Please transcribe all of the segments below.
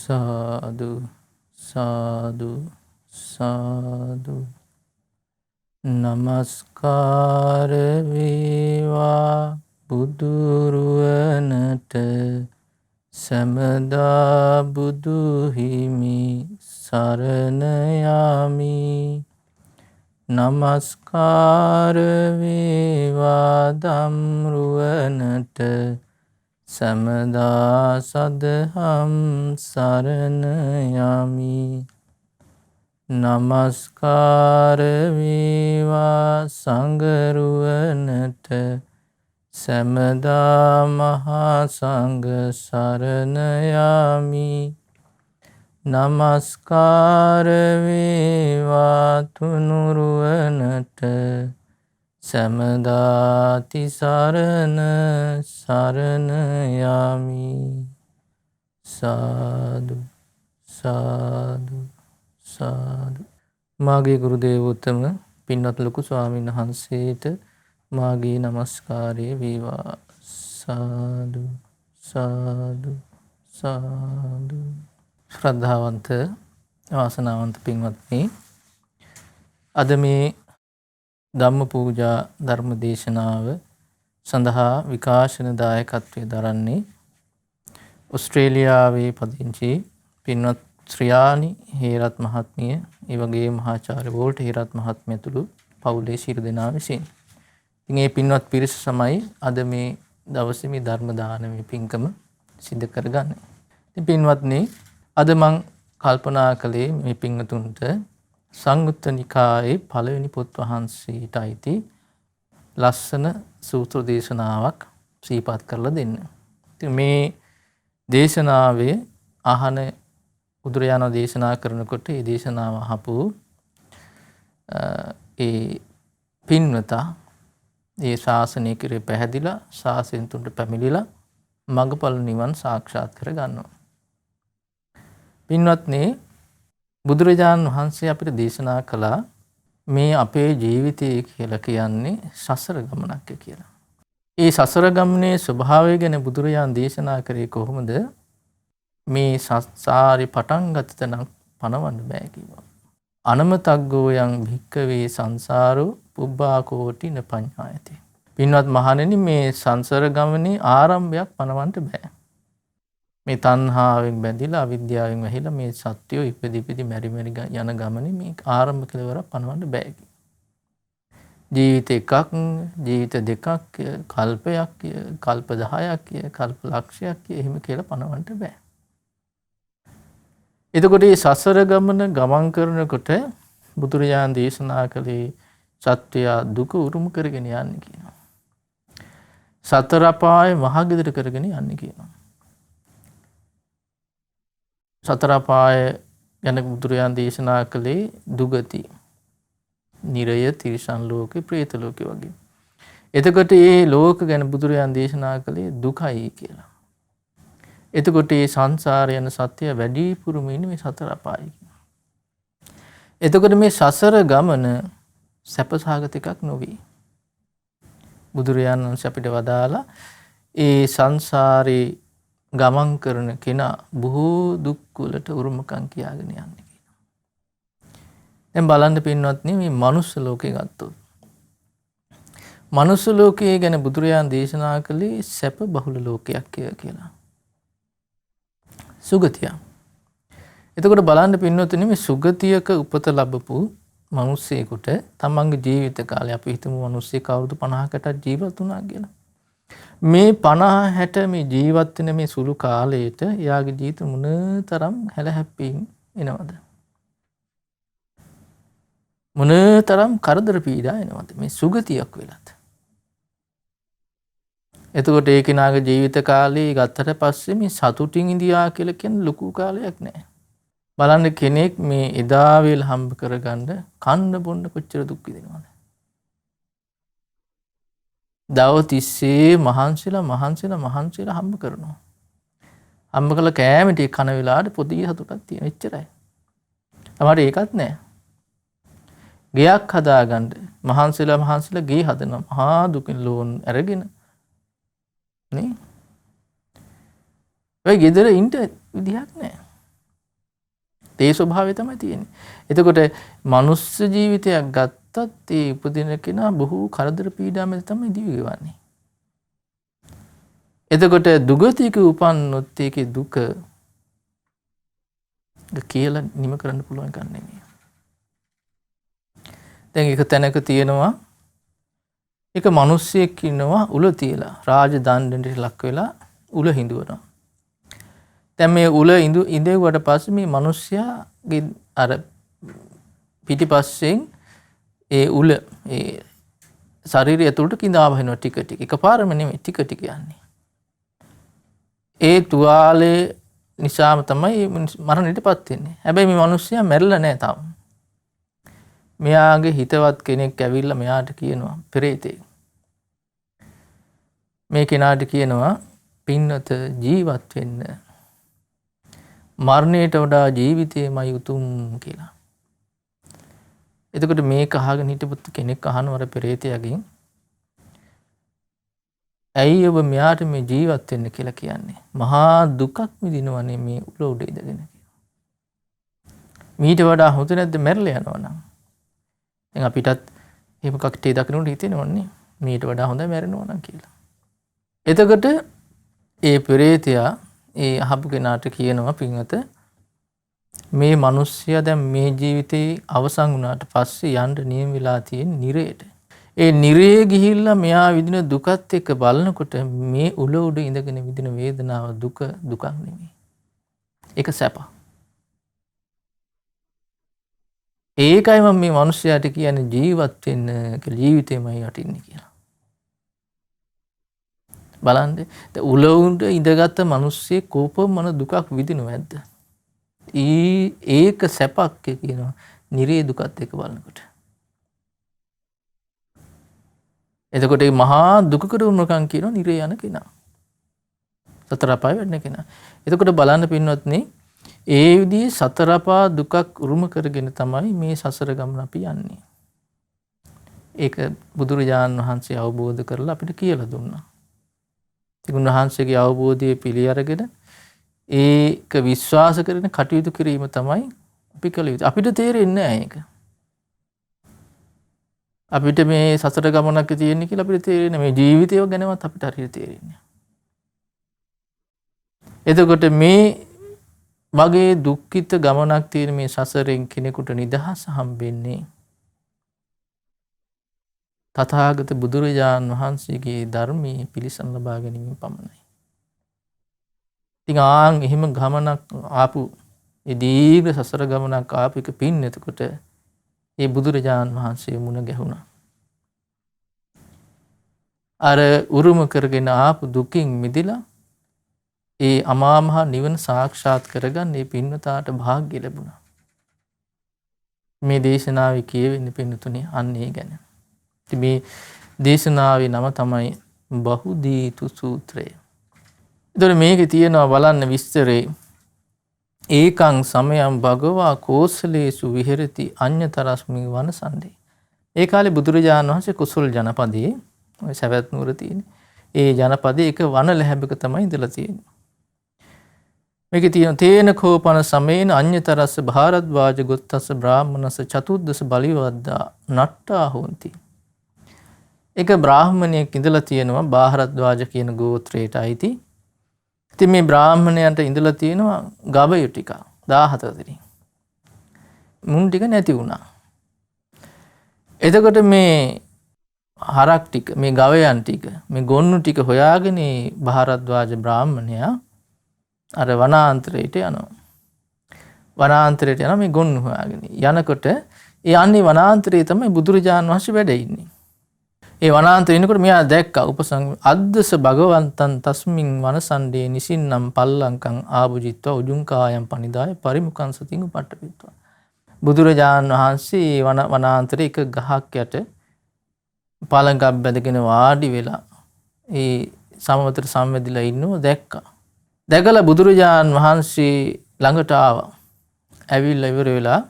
සාදු සාදු සාදු නමස්කාර වේවා බුදුරුවනට සමදා බුදු හිමි සරණ යමි. නමස්කාර වේවා ධම්රුවනට සමදා සදහම් සරණ යමි. නමස්කාර වේවා සංඝරුවනට සමදා මහා සංඝ සරණ යමි. නමස්කාර වේවා තුනුරුවනට සමදා තිසරණ සරණ යමි. සාදු සාදු සාදු. මාගේ ගුරු දේවෝත්තම පින්වත් ලොකු ස්වාමීන් වහන්සේට මාගේ නමස්කාරය වේවා. සාදු සාදු සාදු. ශ්‍රද්ධාවන්ත වාසනාවන්ත පින්වත්නි, අද මේ ධම්ම පූජා ධර්ම දේශනාව සඳහා විකාශන දායකත්වය දරන්නේ ඔස්ට්‍රේලියාවේ පදිංචි පින්වත් ශ්‍රියානි හේරත් මහත්මිය, ඒ වගේ මහාචාර්ය වෝල්ට් හේරත් මහත්මිය ඇතුළු පවුලේ සියලු දෙනා විසින්. ඉතින් මේ පින්වත් පිරිස සමයි අද මේ දවසේ මේ ධර්ම දානමය පින්කම සිදු කරගන්නේ. ඉතින් පින්වත්නි, අද මම කල්පනා කළේ මේ පින්වතුන්ට සංයුත්ත නිකායේ පළවෙනි පොත් වහන්සේට අයිති ලස්සන සූත්‍ර දේශනාවක් සිහිපත් කරලා දෙන්න. ඉතින් මේ දේශනාවේ අහන බුදුරජාණන් දේශනා කරනකොට ඒ දේශනාව අහපු ඒ පින්වතා ඒ ශාසනය කෙරේ පැහැදිලා ශාසනය තුන්ට පැමිණිලා මඟඵල නිවන් සාක්ෂාත් කර ගන්නවා. පින්වත්නි, බුදුරජාණන් වහන්සේ අපිට දේශනා කළා මේ අපේ ජීවිතය කියලා කියන්නේ සසර ගමනක් කියලා. ඒ සසර ගමනේ ස්වභාවය ගැන බුදුරජාණන් දේශනා කරේ කොහොමද? මේ සංසාරේ පටන් ගත්ත තැන පණවන්න බෑ කිව්වා. අනමතග්ගෝ යං භික්ඛවේ සංසාරෝ පුබ්බා කෝටින පඤ්ඤායති. පින්වත් මහණෙනි, මේ සංසාර ගමනේ ආරම්භයක් පණවන්න බෑ. මේ තණ්හාවෙන් බැඳිලා අවිද්‍යාවෙන් වැහිලා මේ සත්‍යෝ ඉපදි මෙරි මෙරි යන ගමනේ මේ ආරම්භ කෙලවර පණවන්න බෑ. ජීවිත එකක්, ජීවිත දෙකක්, කල්පයක්, කල්ප 10ක්, කල්ප ලක්ෂයක් එහෙම කියලා පණවන්න බෑ. එතකොට මේ සසර ගමන ගමන් කරනකොට බුදුරජාණන් දේශනා කළේ සත්‍යය දුක උරුම කරගෙන යන්නේ කියනවා. සතර අපාය මහගෙදර කරගෙන යන්නේ කියනවා. සතර අපාය ගැන බුදුරජාණන් දේශනා කළේ දුගති, නිරය, තිරිසන් ලෝකේ, പ്രേත ලෝකේ වගේ. එතකොට මේ ලෝක ගැන බුදුරජාණන් දේශනා කළේ දුකයි කියලා. එතකොට මේ සංසාරය යන සත්‍ය වැඩිපුරම ඉන්නේ මේ සතර අපායයි. එතකොට මේ සසර ගමන සැපසහගත එකක් නොවේ. බුදුරජාණන් වහන්සේ අපිට වදාලා ඒ සංසාරේ ගමන් කරන කෙනා බොහෝ දුක් වලට උරුමකම් කියාගෙන යන්නේ කියනවා. දැන් බලන්න පින්වත්නි, මේ මනුස්ස ලෝකේ ගත්තොත් මනුස්ස ලෝකයේ ගැන බුදුරජාණන් දේශනා කළේ සැප බහුල ලෝකයක් කියලා. සුගතිය. එතකොට බලන්න පින්වත්නි, මේ සුගතියක උපත ලැබපු මිනිස්සෙකුට තමන්ගේ ජීවිත කාලය අපි හිතමු මිනිස්සෙක් අවුරුදු 50කට ජීවත් වුණා කියලා. මේ 50-60 මේ ජීවත් වෙන මේ සුළු කාලයට එයාගේ ජීවිත මොනතරම් හැලහැප්පීම් එනවද? මොනතරම් කරදර පීඩා එනවද මේ සුගතියක් වෙලත්? එතකොට ඒ කෙනාගේ ජීවිත කාලේ ගත්තට පස්සේ මේ සතුටින් ඉඳියා කියලා කියන ලොකු කාලයක් නෑ. බලන්න කෙනෙක් මේ එදා වේල හම්බ කරගන්න කන්න බොන්න කොච්චර දුක් විඳිනවද? දව තිස්සේ මහන්සිලා හම්බ කරනවා. හම්බ කළ කෑම ටික කන වෙලාවට පොඩි සතුටක් තියෙන එච්චරයි. තමයි ඒකත් නෑ. ගෙයක් හදාගන්න මහන්සිලා ගේ හදනවා. මහා දුකින් ලෝන් අරගෙන නේ. ඔය ගෙදර ඉන්න විදිහක් නෑ. ඒ ස්වභාවය තමයි තියෙන්නේ. එතකොට මනුස්ස ජීවිතයක් ගත්තත් ඒ උපදින කෙනා බොහෝ කරදර පීඩා මැද තමයි දිවි ගෙවන්නේ. එතකොට දුගතික උපන්නොත් ඒකේ දුක කියලා නිම කරන්න පුළුවන් එකක් නෙමෙයි. දැන් එක තැනක තියෙනවා එක මිනිස්සෙක් ඉන්නවා උල තියලා රාජ දණ්ඩනයට ලක් වෙලා උල හිඳවනවා. දැන් මේ උල ඉඳෙව්වට පස්සේ මේ මිනිස්සයාගේ අර පිටිපස්සෙන් ඒ උල ඒ ශරීරය ඇතුළට කිඳා බහිනවා ටික ටික. එකපාරම නෙමෙයි ටික ටික යන්නේ. ඒ තුවාලේ නිසාම තමයි මරණයටපත් වෙන්නේ. හැබැයි මේ මිනිස්සයා මැරිලා නැහැ තාම. මෙයාගේ හිතවත් කෙනෙක් ඇවිල්ලා මෙයාට කියනවා පෙරේතේ. මේ කෙනාට කියනවා පින්නත ජීවත් වෙන්න. මරණයට වඩා ජීවිතයමයි උතුම් කියලා. එතකොට මේක අහගෙන හිටපු කෙනෙක් අහනවා අර පෙරේතයාගෙන් ඇයි ඔබ මෙයාට මේ ජීවත් වෙන්න කියලා කියන්නේ? මහා දුකක් විඳිනවනේ මේ උල උඩ ඉඳගෙන කියලා. මීට වඩා හොඳ නැද්ද මැරලා යනවා නම්? දැන් අපිටත් එහෙම කක්ටේ දකිනුට හිතෙනවන්නේ මීට වඩා හොඳයි මැරෙනවා නම් කියලා. එතකොට ඒ පෙරේතයා ඒ අහපු කෙනාට කියනවා පින්වත මේ මිනිස්සයා දැන් මේ ජීවිතේ අවසන් වුණාට පස්සේ යන්න නියම වෙලා තියෙන නිරේට. ඒ නිරේ ගිහිල්ලා මෙයා විඳින දුකත් එක්ක බලනකොට මේ උල උඩ ඉඳගෙන විඳින වේදනාව දුකක් නෙමෙයි. ඒක සැප. ඒකයි මම මේ මිනිස්සයාට කියන්නේ ජීවත් වෙන්න කියලා ජීවිතේමයි වටින්නේ කියලා. බලන්න දැන් උල උඩ ඉඳගත් මිනිස්සේ කොපමණ දුකක් විඳිනවද? ඒක සැපක් කියනවා නිරේ දුකත් එක්ක බලනකොට. එතකොට මේ මහා දුකකට උනකම් කියනවා නිරේ යන කෙනා. සතර අපාය වෙන්න කෙනා. එතකොට බලන්න පින්වත්නි ඒ විදිහේ සතර අපා දුකක් උරුම කරගෙන තමයි මේ සසර ගමන අපි යන්නේ. ඒක බුදුරජාණන් වහන්සේ අවබෝධ කරලා අපිට කියලා දුන්නා. උන්වහන්සේගේ අවබෝධය පිළි අරගෙන ඒක විශ්වාස කරගෙන කටයුතු කිරීම තමයි අපි කළ යුතු. අපිට තේරෙන්නේ නැහැ ඒක. අපිට මේ සසර ගමනක් තියෙන්නේ කියලා අපිට තේරෙන්නේ මේ ජීවිතය ගැනවත් අපිට හරියට තේරෙන්නේ. එතකොට මේ වගේ දුක්ඛිත ගමනක් තියෙන මේ සසරෙන් කෙනෙකුට නිදහස හම්බෙන්නේ තථාගත බුදුරජාණන් වහන්සේගේ ධර්මයේ පිළිසම් ලබා ගැනීම පමණයි. ඉතින් එහෙම ගමනක් ආපු ඒ දීර්ඝ සසර ගමනක් ආපු එක පින් එතකොට ඒ බුදුරජාණන් වහන්සේ මුණ ගැහුණා. අර උරුම කරගෙන ආපු දුකින් මිදලා ඒ අමා මහ නිවන සාක්ෂාත් කරගන්න මේ පින්වතාට වාග්ය ලැබුණා. මේ දේශනාවේ කියවෙන්නේ පින්තුනේ අන්න ඒ ගැන. ඉතින් මේ දේශනාවේ නම තමයි බහුදීතු සූත්‍රය. ඒතර මේකේ තියෙනවා බලන්න විස්තරේ ඒකං සමයං භගවා කෝසලේසු විහෙරති අඤ්ඤතරස්මි වනසන්දේ. ඒ කාලේ බුදුරජාණන් වහන්සේ කුසල් ජනපදයේ ඔය සවැත් නුවර තියෙන ඒ ජනපදයේ එක වන ලැබක තමයි ඉඳලා තියෙන්නේ. මේකේ තියෙන තේන කෝපන සමේන අඤ්ඤතරස්ස භාරද්වාජ ගොත්තස්ස බ්‍රාහ්මනස්ස චතුද්දස බලිවද්දා නට්ටා හොಂತಿ. එක බ්‍රාහ්මණයෙක් ඉඳලා තියෙනවා භාරද්වාජ කියන ගෝත්‍රයට අයිති. ඉතින් මේ බ්‍රාහ්මණයන්ට ඉඳලා තියෙනවා ගවයෝ ටික 14 දෙනෙක්. මුන් ටික නැති වුණා. එතකොට මේ හරක් ටික මේ ගවයන් ටික මේ ගොන්නු ටික හොයාගෙන භාරද්වාජ බ්‍රාහ්මණයා අර වනාන්තරයට යනවා. වනාන්තරයට යනවා මේ ගොන්නු හොයාගෙන. යනකොට ඒ යන්නේ වනාන්තරයේ තමයි බුදුරජාණන් වහන්සේ වැඩ ඉන්නේ. ඒ වනාන්තරේ ඉන්නකොට මෙයා දැක්කා අද්දස භගවන්තං තස්මින් වනසණ්ඩේ නිසින්නම් පල්ලංකං ආභුජිත්වා උජුංකායම් පනිදාය පරිමුඛං සතින් උපට්ඨපිත්වා. බුදුරජාණන් වහන්සේ වනාන්තරේ එක ගහක් යට පළඟක් බැඳගෙන වාඩි වෙලා ඒ සමවතට සම්වැදිලා ඉන්නව දැක්කා. දැකලා බුදුරජාණන් වහන්සේ ළඟට ආවා. ඇවිල්ලා ඉවර වෙලා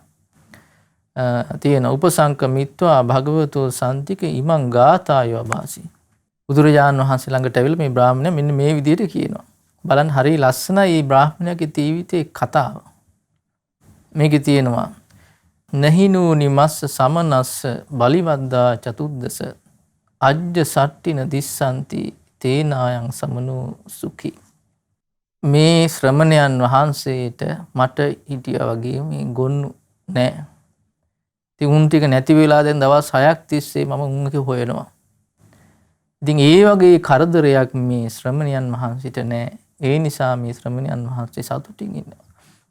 තියෙන උපසංකමිත්වා භගවතෝ සන්තික ඉමං ගාථායෝ අභාසි. බුදුරජාණන් වහන්සේ ළඟට ඇවිල්ලා මේ බ්‍රාහ්මණයා මෙන්න මේ විදිහට කියනවා. බලන්න හරිය ලස්සනයි මේ බ්‍රාහ්මණයාගේ ජීවිතේ කතාව. මේකේ තියෙනවා නහිනෝ නිමස්ස සමනස්ස බලිවද්දා චතුද්දස අජ්ජ සට්ටින දිස්සන්ති තේනායන් සමනෝ සුඛී. මේ ශ්‍රමණයන් වහන්සේට මට හිටියා වගේ මේ ගොන්නු නෑ. ඉතින් උන් ටික නැති වෙලා දැන් දවස් 6ක් තිස්සේ මම උන්ක හොයනවා. ඉතින් ඒ වගේ කරදරයක් මේ ශ්‍රමණයන් වහන්සේට නෑ. ඒ නිසා මේ ශ්‍රමණයන් වහන්සේ සතුටින් ඉන්නවා.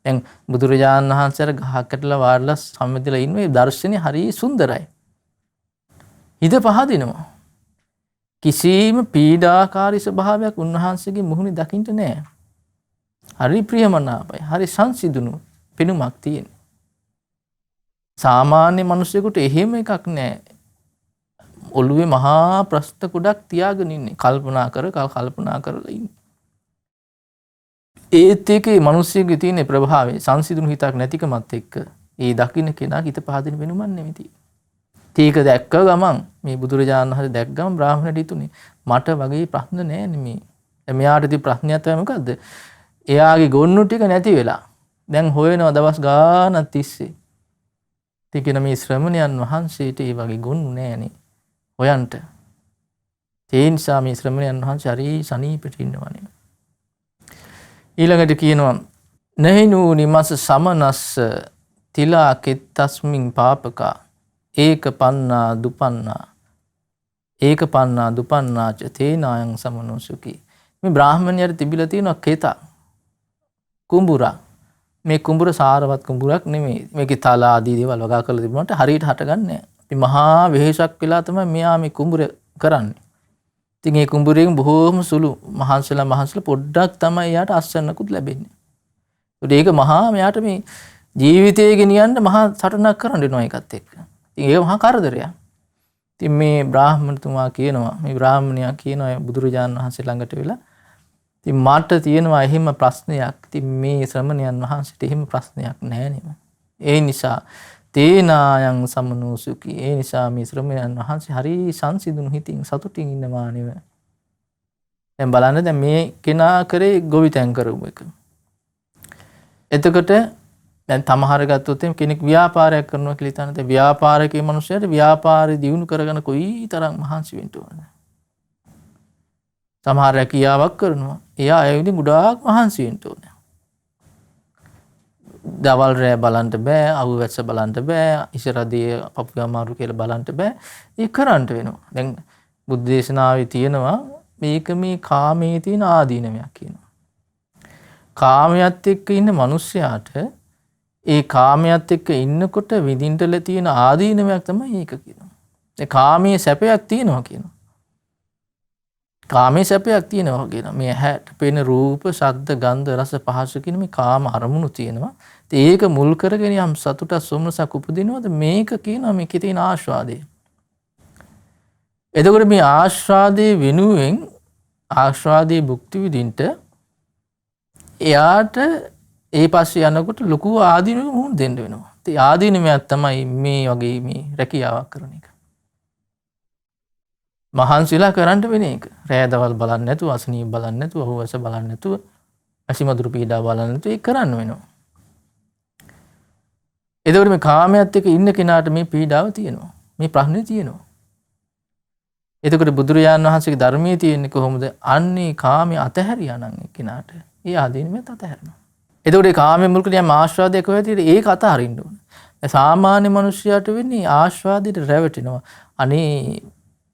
දැන් බුදුරජාණන් වහන්සේට ගහකටලා වාඩිලා සම්මෙදලා ඉන්න මේ දර්ශනේ හරිය සුන්දරයි. හිත පහදිනවා. කිසිම පීඩාකාරී ස්වභාවයක් උන්වහන්සේගේ මුහුණේ දකින්න නෑ. හරි ප්‍රියමනාපයි. හරි සංසිඳුණු පෙනුමක් තියෙන. සාමාන්‍ය මිනිසෙකුට එහෙම එකක් නෑ. ඔළුවේ මහා ප්‍රශ්න ගොඩක් තියාගෙන ඉන්නේ. කල්පනා කරලා ඉන්නේ. ඒත් ඒකේ මිනිස්සුගේ තියෙන ප්‍රභාවය සංසිඳුණු හිතක් නැතිකමත් එක්ක ඒ දකින්න කෙනා හිත පහදින වෙනුමක් නෙමෙයි. ඒක දැක්ක ගමන් මේ බුදුරජාණන් වහන්සේ දැක්ක ගමන් බ්‍රාහ්මණයට හිතුනේ මට වගේ ප්‍රශ්න නෑ නෙමේ. එයාට තියෙන ප්‍රශ්නයක් තමයි මොකද්ද? එයාගේ ගොන්නු ටික නැති වෙලා. දැන් හොයනවා දවස් ගානක් තිස්සේ. ඉතින් මේ ශ්‍රමණයන් වහන්සේට ඒ වගේ ගොන්නු නෑනේ. හොයන්ට. ඒ නිසා මේ ශ්‍රමණයන් වහන්සේ හරි සනීපෙට ඉන්නවනේ. ඊළඟට කියනවා නහිනෝ නිමස සමනස්ස තිලා කෙත්තස්මින් පාපකා ඒක පන්නා දුපන්නා ච තේනායන් සමනෝ සුඛී. මේ බ්‍රාහ්මණයර තිබිලා තියෙනවා කෙතා කුඹුරා. මේ කුඹුර සාරවත් කුඹුරක් නෙමෙයි. මේකේ තල ආදී දේවල් වගා කරලා තිබුණාට හරියට හටගන්නේ නැහැ. ඉතින් මහා වෙහෙසක් වෙලා තමයි මෙයා මේ කුඹුර කරන්නේ. ඉතින් මේ කුඹුරෙන් බොහෝම සුළු මහන්සලා පොඩ්ඩක් තමයි යාට අස්වැන්නකුත් ලැබෙන්නේ. ඒක මහා මෙයාට මේ ජීවිතය ගෙනියන්න මහා සටනක් කරන්න වෙනවා ඒකත් එක්ක. ඉතින් ඒක මහා කරදරයක්. ඉතින් මේ බ්‍රාහ්මණතුමා කියනවා මේ බ්‍රාහ්මණයා කියනවා බුදුරජාණන් වහන්සේ ළඟට වෙලා ඉතින් මට තියෙනවා එහෙම ප්‍රශ්නයක්. ඉතින් මේ ශ්‍රමණයන් වහන්සේට එහෙම ප්‍රශ්නයක් නැහැ නෙම. ඒ නිසා තේනායන් සමනෝ සුඛී. ඒ නිසා මේ ශ්‍රමණයන් වහන්සේ හරි සංසිඳුණු හිතින් සතුටින් ඉන්නවා නෙව. දැන් බලන්න දැන් මේ කෙනා කරේ ගොවිතැන් කරපු එක. එතකොට දැන් තමහර ගත්තොත් කෙනෙක් ව්‍යාපාරයක් කරනවා කියලා හිතන්න. දැන් ව්‍යාපාරිකේ මිනිස්සුන්ට ව්‍යාපාරේ දියුණු කරගන්න කොයි තරම් මහන්සි වෙන්න ඕනද? සමහර රැකියාවක් කරනවා. එයා ඒ විදිහ ගොඩාක් මහන්සි වෙන්න ඕනේ. දවල් රෑ බලන්න බෑ, අවුවැස්ස බලන්න බෑ, ඉසරදී පපුව අමාරු කියලා බලන්න බෑ. ඒක කරන්න වෙනවා. දැන් බුද්ධ දේශනාවේ තියෙනවා මේක මේ කාමයේ තියෙන ආදීනමයක් කියනවා. කාමයට එක්ක ඉන්න මිනිස්සයාට ඒ කාමයට එක්ක ඉන්නකොට විඳින්න තියෙන ආදීනමයක් තමයි ඒක කියනවා. ඒ කාමයේ සැපයක් තියෙනවා කියනවා. කාමයේ සැපයක් තියෙනවා කියනවා. මේ ඇහැට පෙනෙන රූප, ශබ්ද, ගන්ධ, රස, පහස කියන මේ කාම අරමුණු තියෙනවා. ඒක මුල් කරගෙන යම් සතුටක් සොම්නසක් උපදිනවද මේක කියනවා මේකේ තියෙන ආස්වාදය. එතකොට මේ ආස්වාදයේ වෙනුවෙන් ආස්වාදයේ භුක්ති විඳින්න එයාට ඒ පස්සේ යනකොට ලොකු ආදීනමක් මුහුණ දෙන්න වෙනවා. ඒ ආදීනමක් තමයි මේ වගේ මේ රැකියාවක් කරන එක. මහන්සිලා කරන්න වෙන එක. රෑ දවල් බලන්නේ නැතුව, අසනීප බලන්නේ නැතුව, අහුවැස බලන්නේ නැතුව, අසිමදුරු පීඩා බලන්නේ නැතුව ඒක කරන්න වෙනවා. එතකොට මේ කාමයට එක්ක ඉන්න කෙනාට මේ පීඩාව තියෙනවා. මේ ප්‍රශ්නේ තියෙනවා. එතකොට බුදුරජාණන් වහන්සේගේ ධර්මයේ තියෙන්නේ කොහොමද? අන්නේ කාමයේ අතහැරියා නම් ඒ කෙනාට ඒ ආදීනමෙත් අතහැරෙනවා. එතකොට ඒ කාමයේ මුල් කරගෙන ආස්වාදයක් හොයද්දී ඒක අතහරින්න ඕනේ. සාමාන්‍ය මිනිස්සයාට වෙන්නේ ආස්වාදයට රැවටෙනවා. අනේ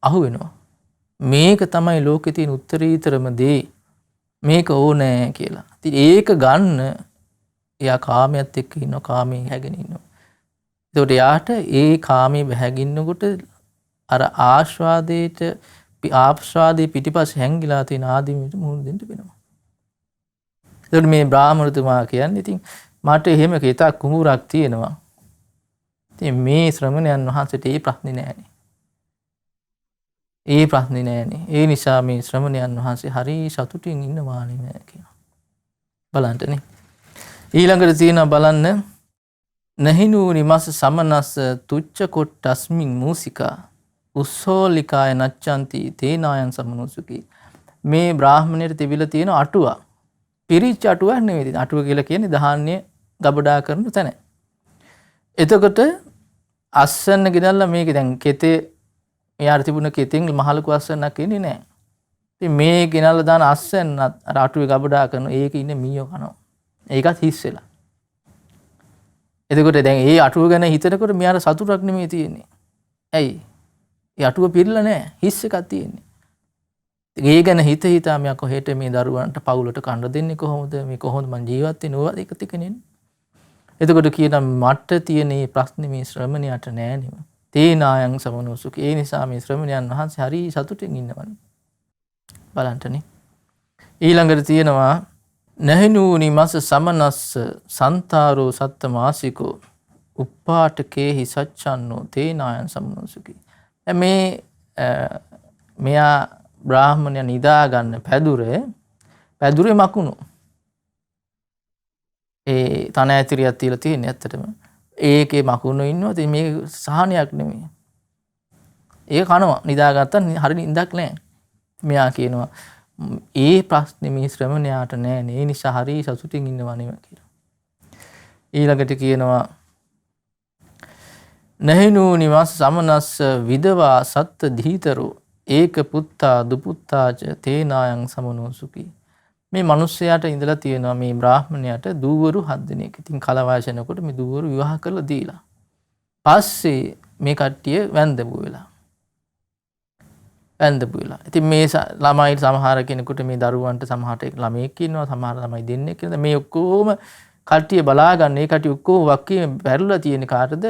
අහු වෙනවා. මේක තමයි ලෝකේ තියෙන උත්තරීතරම දේ. මේක ඕනේ කියලා. ඉතින් ඒක ගන්න එයා කාමයට එක්ක ඉන්නවා, කාමයෙන් හැගෙන ඉන්නවා. ඒකට යාට ඒ කාමයේ බැහැගින්නකොට අර ආස්වාදයේ පිටිපස්ස හැංගිලා තියෙන ආදීනමට මුහුණ දෙන්න වෙනවා. ඒකට මේ බ්‍රාහ්මණතුමා කියන්නේ ඉතින් මට එහෙම කෙතක් කුඹුරක් තියෙනවා. ඉතින් මේ ශ්‍රමණයන් වහන්සේට ඒ ප්‍රශ්නේ නෑනේ. ඒ ප්‍රශ්නේ නෑනේ. ඒ නිසා මේ ශ්‍රමණයන් වහන්සේ හරි සතුටින් ඉන්නවා නේ කියනවා. බලන්නනේ. ඊළඟට තියෙනවා බලන්න නහිනූ නිමස සමනස්ස තුච්ච කොට්ටස්මින් මූසිකා උස්සෝලිකාය නච්චන්ති තේනායන් සමනෝසුකී. මේ බ්‍රාහ්මණයට තිබිලා තියෙන අටුවා පිරිච්ච අටුවක් නෙවෙයි. අටුව කියලා කියන්නේ ධාන්‍ය ගබඩා කරන තැන. එතකොට අස්සන්න ගෙනල්ලා මේක දැන් කෙතේ එයාට තිබුණ කෙතෙන් මහලුකු අස්සන්නක් ඉන්නේ නැහැ. ඉතින් මේ ගෙනල්ලා දාන අස්සන්නත් අර අටුවේ ගබඩා කරන ඒකේ ඉන්නේ මීයෝ කනවා. ඒකත් හිස් වෙලා. එතකොට දැන් ඒ අටුව ගැන හිතනකොට මෙයාට සතුටක් නෙමෙයි තියෙන්නේ. ඇයි? ඒ අටුව පිරලා නැහැ. හිස් එකක් තියෙන්නේ. ඒ ගැන හිත හිතා මෙයා කොහෙට මේ දරුවන්ට පවුලට කන්න දෙන්නේ කොහොමද? මේ කොහොමද මං ජීවත් වෙන්නේ? ඕවා ඒක තිකනේ. එතකොට කියන මට තියෙන මේ ප්‍රශ්නේ මේ ශ්‍රමණයාට නෑ නෙම. තේනායන් සමනෝසුක. ඒ නිසා මේ ශ්‍රමණයන් වහන්සේ හරි සතුටින් ඉන්නවනේ. බලන්නනේ. ඊළඟට තියෙනවා නැහිනූනි මස සමනස්ස සන්තාරෝ සත්තමාසිකෝ උප්පාටකේහි සච්ඡන්නෝ තේනායන් සමනෝසුකි. මේ මෙයා බ්‍රාහ්මණයා නිදා ගන්න පැදුරේ මකුණු ඒ තන ඇතිරියක් තියලා තියෙන ඇත්තටම ඒකේ මකුණු ඉන්නවා. ඉතින් මේක සහනයක් නෙමෙයි. ඒක කනවා නිදාගත්තා හරිය නිින්දක් නැහැ. මෙයා කියනවා ඒ ප්‍රශ්නේ මේ ශ්‍රමණයාට නෑනේ. ඒ නිසා හරිය සතුටින් ඉන්නවා නෙමෙයි කියලා. ඊළඟට කියනවා නහිනු නිවාස සමනස්ස විදවා සත්ත දීතරෝ ඒක පුත්තා දුපුත්තාච තේනායන් සමනෝසුකි. මේ මිනිස්සයාට ඉඳලා තියෙනවා මේ බ්‍රාහ්මණයාට දූවරු 7 දෙනෙක්. ඉතින් කල වයසනකොට මේ දූවරු විවාහ කරලා දීලා. පස්සේ මේ කට්ටිය වැන්දපු වෙලා. ඉතින් මේ ළමයි සමහර කෙනෙකුට මේ දරුවන්ට සමහරට ළමයෙක් ඉන්නවා, සමහර ළමයි දෙන්නෙක් ඉන්නවා. මේ ඔක්කොම කට්ටිය බලා ගන්න. මේ කට්ටිය ඔක්කොම වක්කේ වැරලා තියෙන කාටද?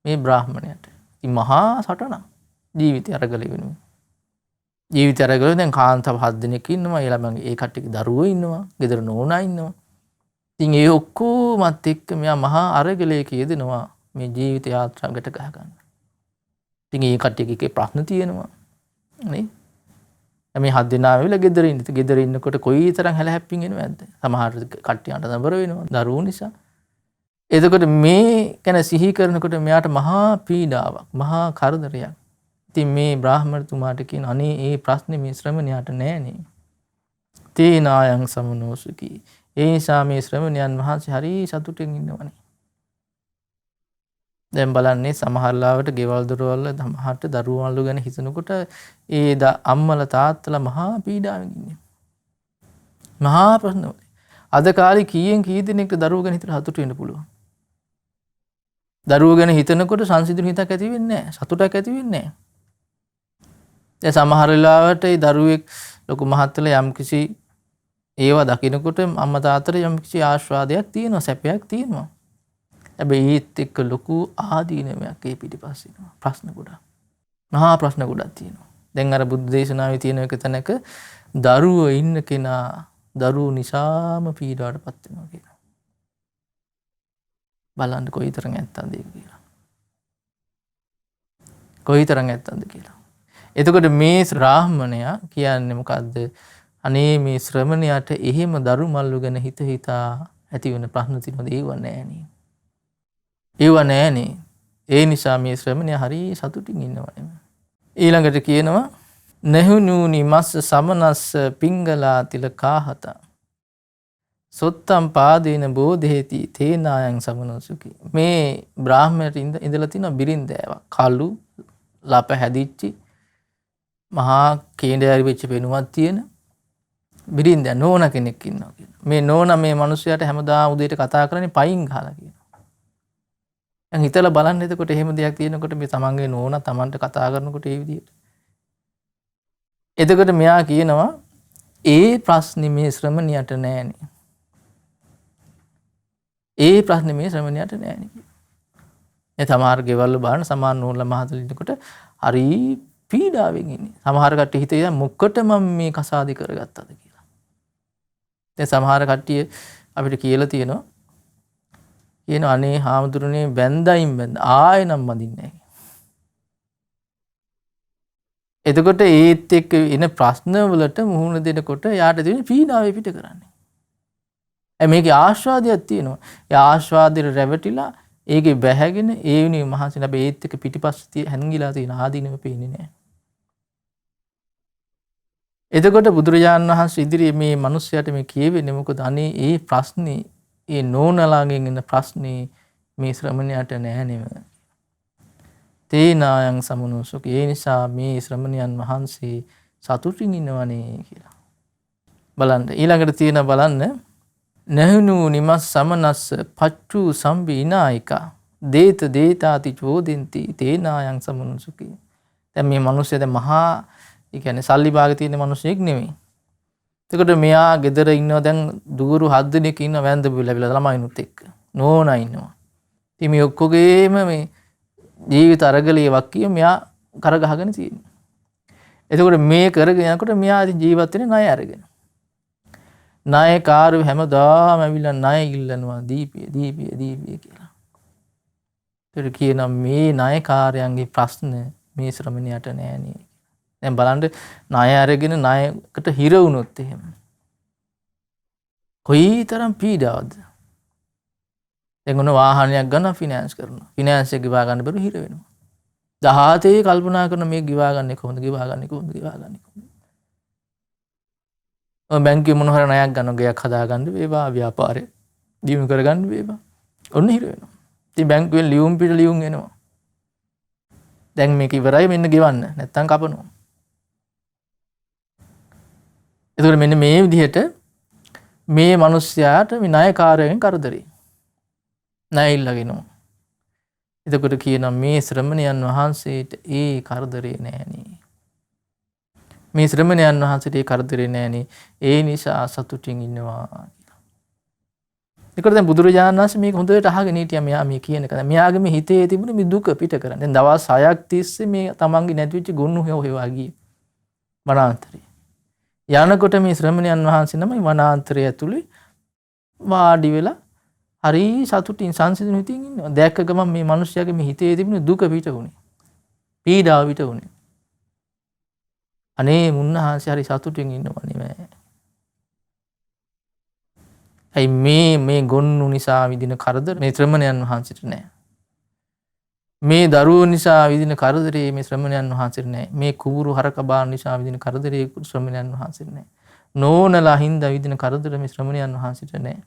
මේ බ්‍රාහ්මණයාට. ඉතින් මහා සටනක් ජීවිතය අරගල වෙනවා. ජීවිතය අරගල දැන් කාන්තාව 7 දෙනෙක් ඉන්නවා. ඒ ළමයි ඒ කට්ටියගේ දරුවෝ ඉන්නවා. ගෙදර නෝනා ඉන්නවා. ඉතින් ඒ ඔක්කොමත් එක්ක මෙයා මහා අරගලයක යෙදෙනවා මේ ජීවිත යාත්‍රාවකට ගහ ගන්න. ඉතින් ඒ කට්ටියගේ ප්‍රශ්න තියෙනවා. නේ? මේ 7 දෙනා වෙලා ගෙදර ඉන්න. ඉතින් ගෙදර ඉන්නකොට කොයිතරම් හැලහැප්පින් එනවද? සමහර කට්ටියන්ට නබර වෙනවා දරුවෝ නිසා. එතකොට මේ ගැන සිහි කරනකොට මෙයාට මහා පීඩාවක්, මහා කරදරයක්. ඉතින් මේ බ්‍රාහ්මණතුමාට කියන අනේ ඒ ප්‍රශ්නේ මේ ශ්‍රමණයාට නෑනේ. තේනායන් සමනෝසුකි. ඒ නිසා මේ ශ්‍රමණයන් වහන්සේ හරි සතුටින් ඉන්නවනේ. දැන් බලන්නේ සමහර ලාවට ගෙවල් දොරවල් සමහරට දරුවන්ලු ගැන හිතනකොට ඒ අම්මලා තාත්තලා මහා පීඩාවෙන් ඉන්නේ. මහා ප්‍රශ්න. අද කාලේ කීයෙන් කී දෙනෙක්ට දරුවෝ ගැන හිතලා සතුට වෙන්න පුළුවන්. දරුවෝ ගැන හිතනකොට සංසිඳුණු හිතක් ඇති වෙන්නේ නැහැ. සතුටක් ඇති වෙන්නේ නැහැ. දැන් සමහර වෙලාවට ඒ දරුවෙක් ලොකු මහත්තුලා යම්කිසි ඒවා දකිනකොට අම්මා තාත්තට යම්කිසි ආශාදයක් තියෙනවා, සැපයක් තියෙනවා. හැබැයි ඒත් එක්ක ලොකු ආදීනමක් ඒ පිටිපස්සේ එනවා. ප්‍රශ්න ගොඩක්. මහා ප්‍රශ්න ගොඩක් තියෙනවා. දැන් අර බුද්ධ දේශනාවේ තියෙන එක තැනක දරුවෝ ඉන්න කෙනා දරුවෝ නිසාම පීඩාවටපත් වෙනවා කියලා. බලන්න කොයිතරම් ඇත්තද ඒක කියලා. කොයිතරම් ඇත්තද කියලා. එතකොට මේ බ්‍රාහ්මණයා කියන්නේ මොකද්ද? අනේ මේ ශ්‍රමණයාට එහෙම දරු මල්ලු ගැන හිත හිතා ඇති වෙන ප්‍රශ්න තියෙනවද? ඒව නෑනේ. ඒව නෑනේ. ඒ නිසා මේ ශ්‍රමණයා හරි සතුටින් ඉන්නවා. ඊළඟට කියනවා නහුනූනි මස්ස සමනස්ස පිංගලා තිලකාහත සොත්තම් පාදේන බෝධේති තේනායන් සමනෝසුකි. මේ බ්‍රාහ්මණයට ඉඳලා තියෙන බිරින්දෑවක්. කළු ලප හැදිච්චි මහා කේන්දෑරි වෙච්ච පෙනුමක් තියෙන බිරින්දෑ නෝනා කෙනෙක් ඉන්නවා කියනවා. මේ නෝනා මේ මිනිහයාට හැමදාම උදේට කතා කරන්නේ පයින් ගහලා කියනවා. දැන් හිතලා බලන්න එතකොට එහෙම දෙයක් තියෙනකොට මේ තමන්ගේ නෝනා තමන්ට කතා කරනකොට ඒ විදිහට. එතකොට මෙයා කියනවා ඒ ප්‍රශ්නේ මේ ශ්‍රමණියට නෑනේ. ඒ ප්‍රශ්නේ මේ ශ්‍රමණියට නෑනේ. ඒ සමහර ගෙවල් බලන සමහර නෝනලා මහතල ඉන්නකොට හරි පීඩාවෙන් ඉන්නේ. සමහර කට්ටිය හිතේ මොකට මම මේ කසාදි කරගත්තද කියලා. දැන් සමහර කට්ටිය අපිට කියලා තියෙනවා අනේ හාමුදුරනේ බැන්දයින් බැන්ද ආයෙ නම් මදින්නේ නැහැ. එතකොට ඒත් එක්ක එන ප්‍රශ්න වලට මුහුණ දෙනකොට යාට තියෙන පීඩාව පිට කරන්නේ. මේකේ ආස්වාදයක් තියෙනවා. ඒ ආස්වාදෙට රැවටිලා ඒකේ බැහැගෙන ඒ වෙනුවෙන් මහන්සි නැබැයි ඒත් එක්ක පිටිපස්සේ හැංගිලා තියෙන ආදීනව පේන්නේ නැහැ. එතකොට බුදුරජාණන් වහන්සේ ඉදිරියේ මේ මිනිස්යාට මේ කියවෙන්නේ මොකද? අනේ ඒ ප්‍රශ්නේ ඒ නෝනලාගෙන් එන ප්‍රශ්නේ මේ ශ්‍රමණයාට නෑ නෙව. තේනායන් සමනුසුඛ. ඒ නිසා මේ ශ්‍රමණයන් වහන්සේ සතුටින් ඉන්නවනේ කියලා. බලන්න ඊළඟට තියෙන බලන්න නහනු නිමස් සමනස්ස පච්චු සම්බිනායිකා දේත දේතාති චෝදින්ති තේනායන් සමනුසුඛ. දැන් මේ මිනිස්සයා දැන් මහා ඒ කියන්නේ සල්ලි භාග තියෙන මිනිස්සෙක් නෙමෙයි. එතකොට මෙයා ගෙදර ඉන්නවා දැන් දුගුරු 7 දෙනෙක් ඉන්න වැන්දපු ලැබිලා ළමයිනුත් එක්ක. නෝනා ඉන්නවා. ඉතින් මේ ඔක්කොගේම මේ ජීවිත අරගලයේ වක්කිය මෙයා කර ගහගෙන තියෙනවා. එතකොට මේ කරගෙන යනකොට මෙයා ඉතින් ජීවත් වෙන්නේ ණය අරගෙන. ණයකාරව හැමදාම ඇවිල්ලා ණය ඉල්ලනවා දීපිය කියලා. ඒතර කියනවා මේ ණයකාරයන්ගේ ප්‍රශ්න මේ ශ්‍රමණයාට නෑනේ. දැන් බලන්න ණය අරගෙන ණයකට හිර වුණොත් එහෙම කොයිතරම් පීඩාවක්ද. දැන් ඔන්න වාහනයක් ගන්න ෆිනෑන්ස් කරනවා. ෆිනෑන්ස් එක ගෙවා ගන්න බැරුව හිර වෙනවා. 17 කල්පනා කරන මේ ගෙවා ගන්න කොහොමද ගෙවා ගන්න කොහොමද. බැංකුවේ මොන හරි ණයක් ගන්න ගයක් හදා ගන්න වේවා ව්‍යාපාරය දියුණු කර ගන්න වේවා. ඔන්න හිර වෙනවා. ඉතින් බැංකුවෙන් ලියුම් පිට ලියුම් එනවා. දැන් මේක ඉවරයි මෙන්න ගෙවන්න නැත්තම් කපනවා. එතකොට මෙන්න මේ විදිහට මේ මිනිස්යාට මේ ණයකාරයෙන් කරදරේ. ණය ඉල්ලගෙනවා. එතකොට කියනවා මේ ශ්‍රමණයන් වහන්සේට ඒ කරදරේ නෑනේ. මේ ශ්‍රමණයන් වහන්සේට ඒ කරදරේ නෑනේ. ඒ නිසා සතුටින් ඉන්නවා කියලා. ඒකට දැන් බුදුරජාණන් වහන්සේ මේක හොඳට අහගෙන හිටියා. මෙයා මේ කියන එක. මෙයාගේ මේ හිතේ තිබුණ මේ දුක පිට කරන්න. දැන් දවස් 6ක් තිස්සේ මේ තමන්ගේ නැති වෙච්ච ගොන්නු හොයවා ගියේ වනාන්තරේ. යනකොට මේ ශ්‍රමණයන් වහන්සේ නම වනාන්තරය ඇතුලේ වාඩි වෙලා හරි සතුටින් සංසිඳුණු හිතින් ඉන්නවා. දැක්ක ගමන් මේ මිනිස්යාගේ මේ හිතේ තිබුණ දුක පිට වුණේ. පීඩාව පිට වුණේ. අනේ මුන්නහන්සේ හරි සතුටින් ඉන්නවා නෙමෙයි. ඇයි මේ ගොන්නු නිසා විඳින කරදර මේ ශ්‍රමණයන් වහන්සේට නෑ. මේ දරුවෝ නිසා විඳින කරදරේ මේ ශ්‍රමණයන් වහන්සේට නෑ. මේ කුඹුරු හරක බාන නිසා විඳින කරදරේ ශ්‍රමණයන් වහන්සේට නෑ. නෝනලා හින්දා විඳින කරදර මේ ශ්‍රමණයන් වහන්සේට නෑ.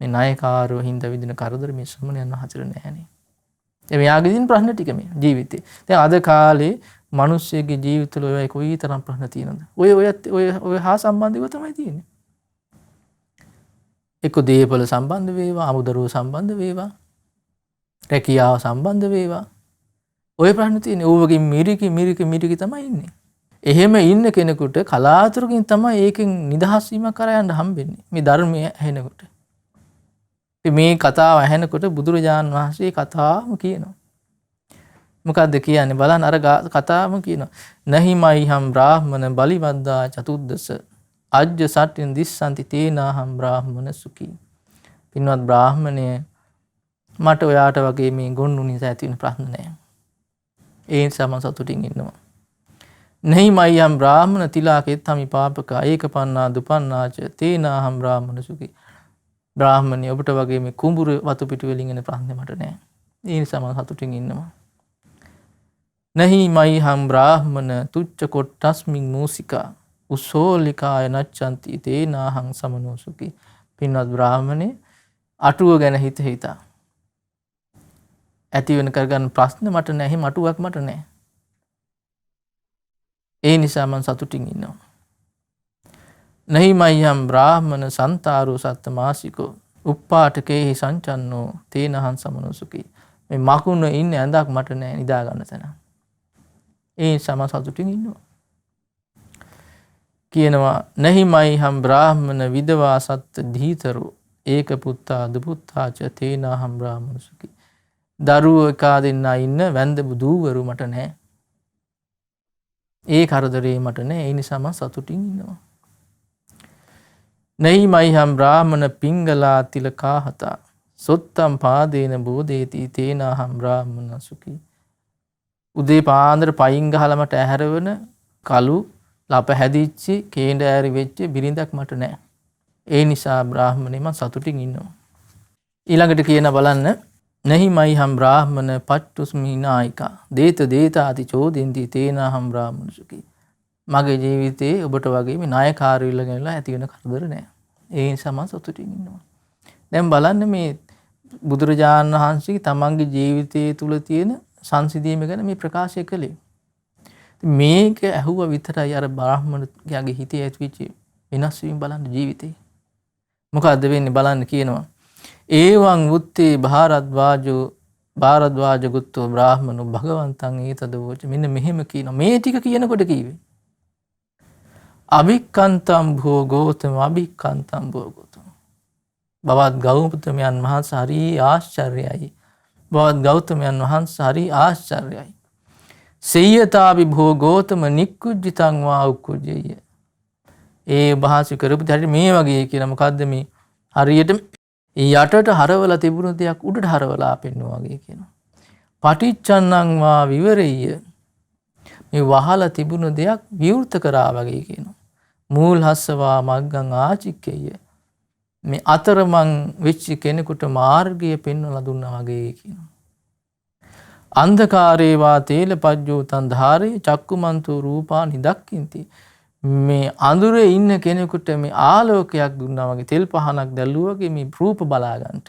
මේ ණයකාරව හින්දා විඳින කරදර මේ ශ්‍රමණයන් වහන්සේට නෑනේ. ඒ මෙයාගේ දින ප්‍රශ්න ටික මේ ජීවිතේ. දැන් අද කාලේ මිනිස්සුගේ ජීවිතවල ඔය කොයිතරම් ප්‍රශ්න තියෙනවද? ඔය හා සම්බන්ධව තමයි තියෙන්නේ. එක්ක දේපල සම්බන්ධ වේවා, අමුදරුව සම්බන්ධ වේවා, රැකියාව සම්බන්ධ වේවා. ඔය ප්‍රශ්න තියෙන්නේ. ඕවගේ මිරිකි තමයි ඉන්නේ. එහෙම ඉන්න කෙනෙකුට කලාතුරකින් තමයි ඒකෙන් නිදහස් වීමක් කරා යන්න හම්බෙන්නේ. මේ ධර්මය ඇහෙනකොට. මේ කතාව ඇහෙනකොට බුදුරජාණන් වහන්සේ කතාවම කියනවා. මොකද්ද කියන්නේ? බලන්න අර කතාවම කියනවා. නහිමයිහම් බ්‍රාහ්මන බලිවද්දා චතුද්දස අජ්ජ සට්ටින් දිස්සන්ති තේනාහම් බ්‍රාහ්මන සුඛී. පින්වත් බ්‍රාහ්මණය මට ඔයාට වගේ මේ ගොන්නු නිසා ඇති වෙන ප්‍රශ්න නැහැ. ඒ නිසා මම සතුටින් ඉන්නවා. නහිමයිහම් බ්‍රාහ්මන තිලාකෙත්තමි පාපක ඒකපන්නා දුපන්නාච තේනාහම් බ්‍රාහ්මන සුඛී. බ්‍රාහ්මණය ඔබට වගේ මේ කුඹුර වතු පිටු වලින් එන ප්‍රශ්නේ මට නැහැ. ඒ නිසා මම සතුටින් ඉන්නවා. නහිමයිහම් බ්‍රාහ්මන තුච්ච කොට්ටස්මින් මූසිකා උසෝලිකාය නච්චන්ති තේනාහං සමනෝසුකි. පින්වත් බ්‍රාහ්මණේ අටුව ගැන හිතා ඇති වෙන කරගන්න ප්‍රශ්න මට නැහැ. එහෙම අටුවක් මට නැහැ. ඒ නිසා මම සතුටින් ඉන්නවා. නහිමයිහම් බ්‍රාහ්මන සන්තාරෝ සත්තමාසිකෝ උප්පාටකේහි සංචන්නෝ තේනහං සමනෝසුකි. මේ මකුණ ඉන්න ඇඳක් මට නැහැ නිදා ගන්න තැන. ඒ නිසා මම සතුටින් ඉන්නවා. කියනවා නහිමයිහම් බ්‍රාහ්මන විදවා සත්ත දීතරෝ ඒක පුත්තා දුපුත්තාච තේනාහම් බ්‍රාහ්මන සුඛී. දරුවෝ එකා දෙන්නා ඉන්න වැන්දපු දූවරු මට නැහැ. ඒ කරදරේ මට නැහැ. ඒ නිසා මම සතුටින් ඉන්නවා. නහිමයිහම් බ්‍රාහ්මන පිංගලා තිලකාහතා සොත්තම් පාදේන බෝධේති තේනාහම් බ්‍රාහ්මන සුඛී. උදේ පාන්දර පයින් ගහලා මට ඇහැරවන කළු ලප හැදිච්චි කේන්ද ඇරි වෙච්ච බිරිඳක් මට නැහැ. ඒ නිසා බ්‍රාහ්මණේ මම සතුටින් ඉන්නවා. ඊළඟට කියන බලන්න නහිමයිහම් බ්‍රාහ්මන පට්ටුස්මිනායිකා දේත දේතාති චෝදින්ති තේනාහම් බ්‍රාහ්මන සුඛී. මගේ ජීවිතේ ඔබට වගේ මේ ණයකාරයෝ ඉල්ලගෙනලා ඇති වෙන කරදර නැහැ. ඒ නිසා මම සතුටින් ඉන්නවා. දැන් බලන්න මේ බුදුරජාණන් වහන්සේ තමන්ගේ ජීවිතය තුළ තියෙන සංසිඳීම ගැන මේ ප්‍රකාශය කළේ. මේක ඇහුව විතරයි අර බ්‍රාහ්මණයාගේ හිතේ ඇතිවෙච්ච වෙනස් වීම බලන්න ජීවිතේ. මොකද්ද වෙන්නේ බලන්න කියනවා. ඒවං උත්තේ භාරද්වාජ ගුත්තෝ බ්‍රාහ්මණෝ භගවන්තං ඒතදවෝච. මෙන්න මෙහෙම කියනවා. මේ ටික කියනකොට කීවේ අභික්ඛන්තම් භෝ ගෝතම අභික්ඛන්තම් භෝ ගෝතම. බවත් ගෞතමයන් වහන්සේ හරි ආශ්චර්යයි. බවත් ගෞතමයන් වහන්සේ හරි ආශ්චර්යයි. සේයතාවි භෝ ගෝතම නික්කුජ්ජිතං වා උක්කුජ්ජය. ඒ භාෂි කරපු දෙයට මේ වගේ කියන මොකද්ද මේ හරියට යටට හරවලා තිබුණු දෙයක් උඩට හරවලා පෙන්නවා වගේ කියනවා. පටිච්චන්නං වා විවරෙය්‍ය. මේ වහලා තිබුණු දෙයක් විවෘත කරා වගේ කියනවා. මූල් හස්සවා මග්ගං ආචික්කෙය්‍ය. මේ අතරමං වෙච්ච කෙනෙකුට මාර්ගය පෙන්වලා දුන්නා වගේ කියනවා. අන්ධකාරේවා තේල පජ්ජෝතං ධාරේ චක්කුමන්තු රූපා නිදක්කින්ති. මේ අඳුරේ ඉන්න කෙනෙකුට මේ ආලෝකයක් දුන්නා වගේ තෙල් පහනක් දැල්ලුවා මේ රූප බලාගන්නට.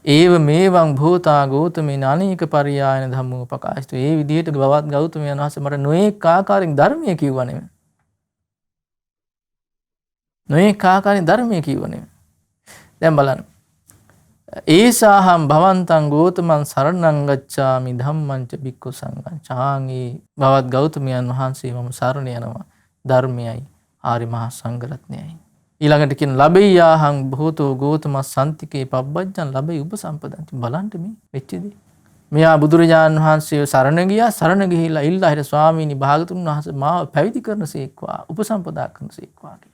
ඒව මේවං භූතා ගෞතමේන අනේක පරියායන ධම්මෝ ප්‍රකාශිතෝ. ඒ විදිහට බවත් ගෞතමයන් වහන්සේ මට නොඑක ආකාරයෙන් ධර්මයේ කිව්වා නෙමෙයි. නොඑක ආකාරයෙන් ධර්මයේ කිව්වා නෙමෙයි. දැන් බලන්න. ඒසාහම් භවන්තං ගෞතමං සරණං ගච්ඡාමි ධම්මං ච භික්ඛු සංඝං. චාංගේ බවත් ගෞතමයන් වහන්සේ මම සරණ යනවා ධර්මයයි ආරි මහා සංඝ රත්නයයි. ඊළඟට කියන ලබෙය්‍යාහං භූතෝ ගෞතමස් සම්තිකේ පබ්බජ්ජං ලබෙයි උපසම්පදන්ති. බලන්න මේ වෙච්ච දේ. මෙයා බුදුරජාණන් වහන්සේ සරණ ගියා. සරණ ගිහිලා ඉල්ලා හිට ස්වාමීනි භාගතුන් වහන්සේ මාව පැවිදි කරනසේක්වා උපසම්පදා කරනසේක්වා කියලා.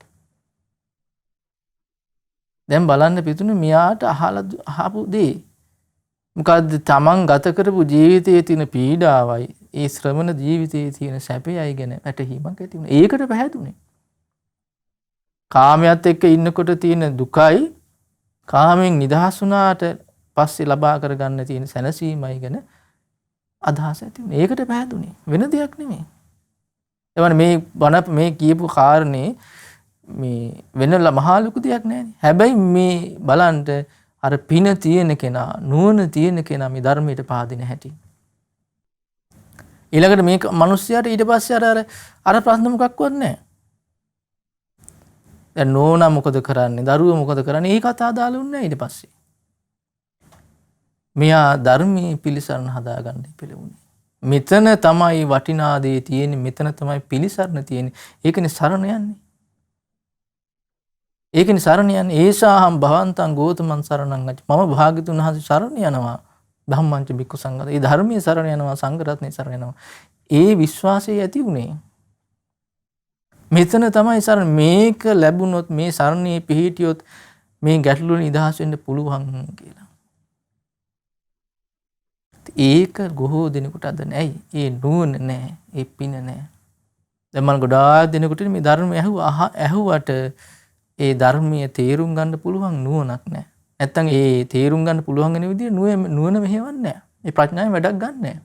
දැන් බලන්න පිටුනේ මෙයාට අහපු දේ මොකද්ද? තමන් ගත කරපු ජීවිතයේ තියෙන පීඩාවයි ඒ ශ්‍රමණ ජීවිතයේ තියෙන සැපයයි ගැන වැටහීමක් ඇති වුණා. ඒකට පැහැදුනේ. කාමයට එක්ක ඉන්නකොට තියෙන දුකයි කාමෙන් නිදහස් වුණාට පස්සේ ලබා කරගන්න තියෙන සැනසීමයි ගැන අදහස ඇති වුණා. ඒකට පැහැදුනේ. වෙන දෙයක් නෙමෙයි. එවන මේ කියපු කාරණේ මේ වෙන මහා ලොකු දෙයක් නෑනේ. හැබැයි මේ බලන්න අර පින තියෙන කෙනා නුවණ තියෙන කෙනා මේ ධර්මයට පාදින හැටි. ඊළඟට මේ මිනිස්යාට ඊට පස්සේ අර ප්‍රශ්න මොකක්වත් නැහැ. දැන් නෝනා මොකද කරන්නේ? දරුවෝ මොකද කරන්නේ? ඒ කතා දාලුන්නේ නැහැ ඊට පස්සේ. මෙයා ධර්මයේ පිළිසරණ හදාගන්න පිළිවුනේ. මෙතන තමයි වටිනා දේ තියෙන්නේ. මෙතන තමයි පිළිසරණ තියෙන්නේ. ඒකනේ සරණ යන්නේ. ඒකනේ සරණ යන්නේ. ඒසාහම් භවන්තං ගෞතමං සරණං ගච්ඡ. මම භාග්‍යතුන් වහන්සේ සරණ යනවා. ධම්මං ච භික්ඛු සංඝං. ඒ ධර්මයේ සරණ යනවා, සංඝ රත්නයේ සරණ යනවා. ඒ විශ්වාසය ඇති උනේ. මෙතන තමයි සරණ. මේක ලැබුණොත් මේ සරණේ පිහිටියොත් මේ ගැටලු නිදහස් වෙන්න පුළුවන් කියලා. ඒක ගොහෝ දිනකට අද නැහැ. ඒ නුවණ නැහැ. ඒ පින නැහැ. දැන් මම ගොඩාක් දිනකට මේ ධර්මය ඇහුවට ඒ ධර්මයේ තේරුම් ගන්න පුළුවන් නුවණක් නැහැ. නැත්තම් ඒ තේරුම් ගන්න පුළුවන් වෙන විදිහ නුවණ මෙහෙවන්නේ නැහැ. ඒ ප්‍රඥාවෙන් වැඩක් ගන්න නැහැ.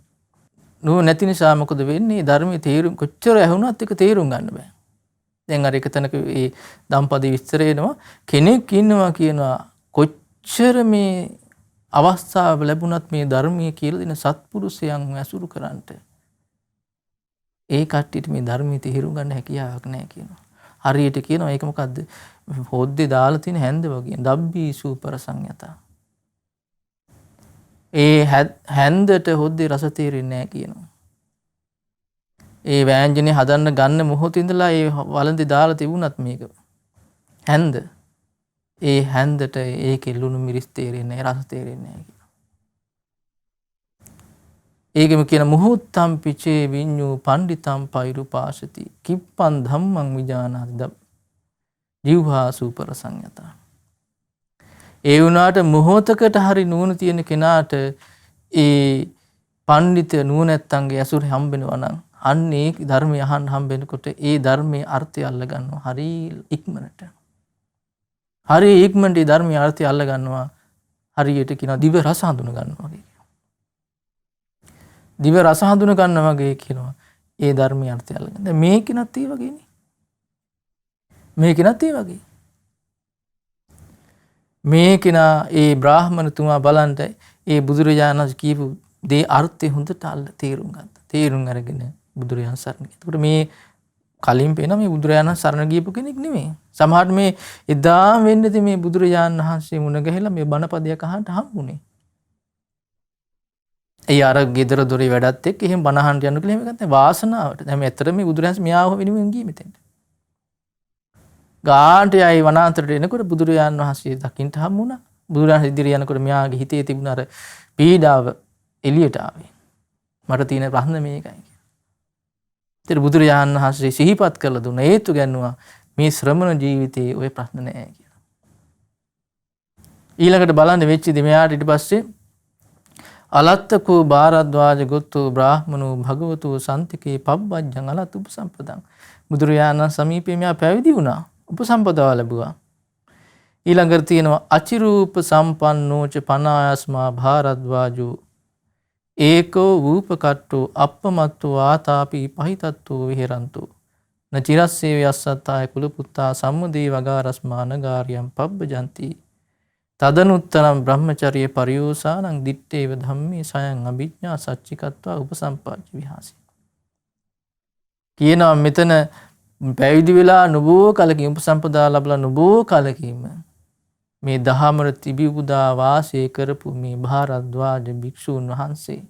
නුවණ නැති නිසා මොකද වෙන්නේ? ධර්මයේ තේරුම් කොච්චර ඇහුණත් ඒක තේරුම් ගන්න බෑ. දැන් අර එක තැනක ඒ දම්පදේ විස්තර වෙනවා. කෙනෙක් ඉන්නවා කියනවා කොච්චර මේ අවස්ථාව ලැබුණත් මේ ධර්මයේ කියලා දෙන සත්පුරුෂයන් ඇසුරු කරන්නට ඒ කට්ටියට මේ ධර්මයේ තේරුම් ගන්න හැකියාවක් නැහැ කියනවා. හරියට කියනවා ඒක මොකද්ද? හොද්දේ දාලා තියෙන හැන්ද වගේ. දබ්බී සූපර සංයතා. ඒ හැන්දට හොද්දේ රස තේරෙන්නේ නැහැ කියනවා. ඒ වෑංජනේ හදන්න ගන්න මොහොතේ ඉඳලා ඒ වළඳේ දාලා තිබුණත් මේක හැන්ද ඒ හැන්දට ඒකේ ලුණු මිරිස් තේරෙන්නේ නැහැ, රස තේරෙන්නේ නැහැ කියනවා. ඒකෙම කියන මුහුත්තම් පිචේ විඤ්ඤු පණ්ඩිතම් පෛරුපාසති කිප්පං ධම්මං විජානාති ජීවහා සූපර සංයතා. ඒ වුණාට මොහොතකට හරි නුවණ තියෙන කෙනාට ඒ පණ්ඩිත නුවණැත්තන්ගේ ඇසුර හම්බෙනවා නම් අන්න ඒ ධර්මය අහන්න හම්බෙනකොට ඒ ධර්මයේ අර්ථය අල්ල ගන්නවා හරි ඉක්මනට. හරි ඉක්මනට ඒ ධර්මයේ අර්ථය අල්ල ගන්නවා. හරියට කියනවා දිව රස හඳුන ගන්නවා වගේ. දිව රස හඳුන ගන්නවා වගේ කියනවා. ඒ ධර්මයේ අර්ථය අල්ල ගන්න. දැන් මේකෙනත් ඒ වගේනේ. මේකෙනත් ඒ වගේ. මේ කෙනා ඒ බ්‍රාහ්මණතුමා බලන්ට ඒ බුදුරජාණන් වහන්සේ කියපු දේ අර්ථය හොඳට තේරුම් ගත්තා. තේරුම් අරගෙන බුදුරජාණන් සරණ ගියා. ඒකට මේ කලින් පේන මේ බුදුරජාණන් සරණ ගියපු කෙනෙක් නෙමෙයි. සමහරට මේ එදා වෙන්නදී මේ බුදුරජාණන් වහන්සේ මුණ ගැහිලා මේ බණපදයක් අහන්න හම්බුනේ. ඒ අර ගෙදර දොරේ වැඩත් එක්ක එහෙම බණ අහන්න යන්න කියලා එහෙම ගත්තා වාසනාවට. දැන් මේ ඇත්තට මේ බුදුරජාණන් මෙයාව වෙනුවෙන් ගියේ මෙතෙන්ට. ගාන්ට යයි වනාන්තරයට එනකොට බුදුරජාණන් වහන්සේ දකින්න හම්බුණා. බුදුරජාණන් ඉදිරිය යනකොට මෙයාගේ හිතේ තිබුණ අර පීඩාව එළියට ආවේ. මට තියෙන ප්‍රශ්න මේකයි. ඒතර බුදුරජාණන් වහන්සේ සිහිපත් කරලා දුන්න හේතු ගැන්නුවා මේ ශ්‍රමණ ජීවිතයේ ওই ප්‍රශ්න නැහැ කියලා. ඊළඟට බලන්න වෙච්ච දේ මෙයාට ඊට පස්සේ අලත්තකෝ භාරද්වාජ ගොත්තෝ බ්‍රාහ්මනෝ භගවතු සන්තිකේ පබ්බජ්ජං අලත් උපසම්පදං. බුදුරජාණන් සමීපේ මෙයා පැවිදි වුණා. උපසම්පදාව ලැබුවා. ඊළඟට තියෙනවා අචිරූප සම්පන්නෝච පනායස්මා භාරද්වාජෝ ඒකෝ වූපකට්ටෝ අප්පමත්තෝ ආතාපි පහිතත්තෝ විහෙරන්තෝ නචිරස්සේ ව්‍යස්සත්තාය කුලපුත්තා සම්මුදී වගාරස්මානගාරියම් පබ්බජන්ති තදනුත්තරම් බ්‍රහ්මචර්ය පරියෝසානං දිත්තේව ධම්මේ සයං අභිඥා සච්චිකත්වා උපසම්පාජ්ජ විහාසි. කියනවා මෙතන පැවිදි වෙලා නුබෝ කලකින් උපසම්පදා ලැබලා නුබෝ කලකින්ම මේ දහමර තිබිබුදා වාසය කරපු මේ භාරද්වාජ භික්ෂූන් වහන්සේ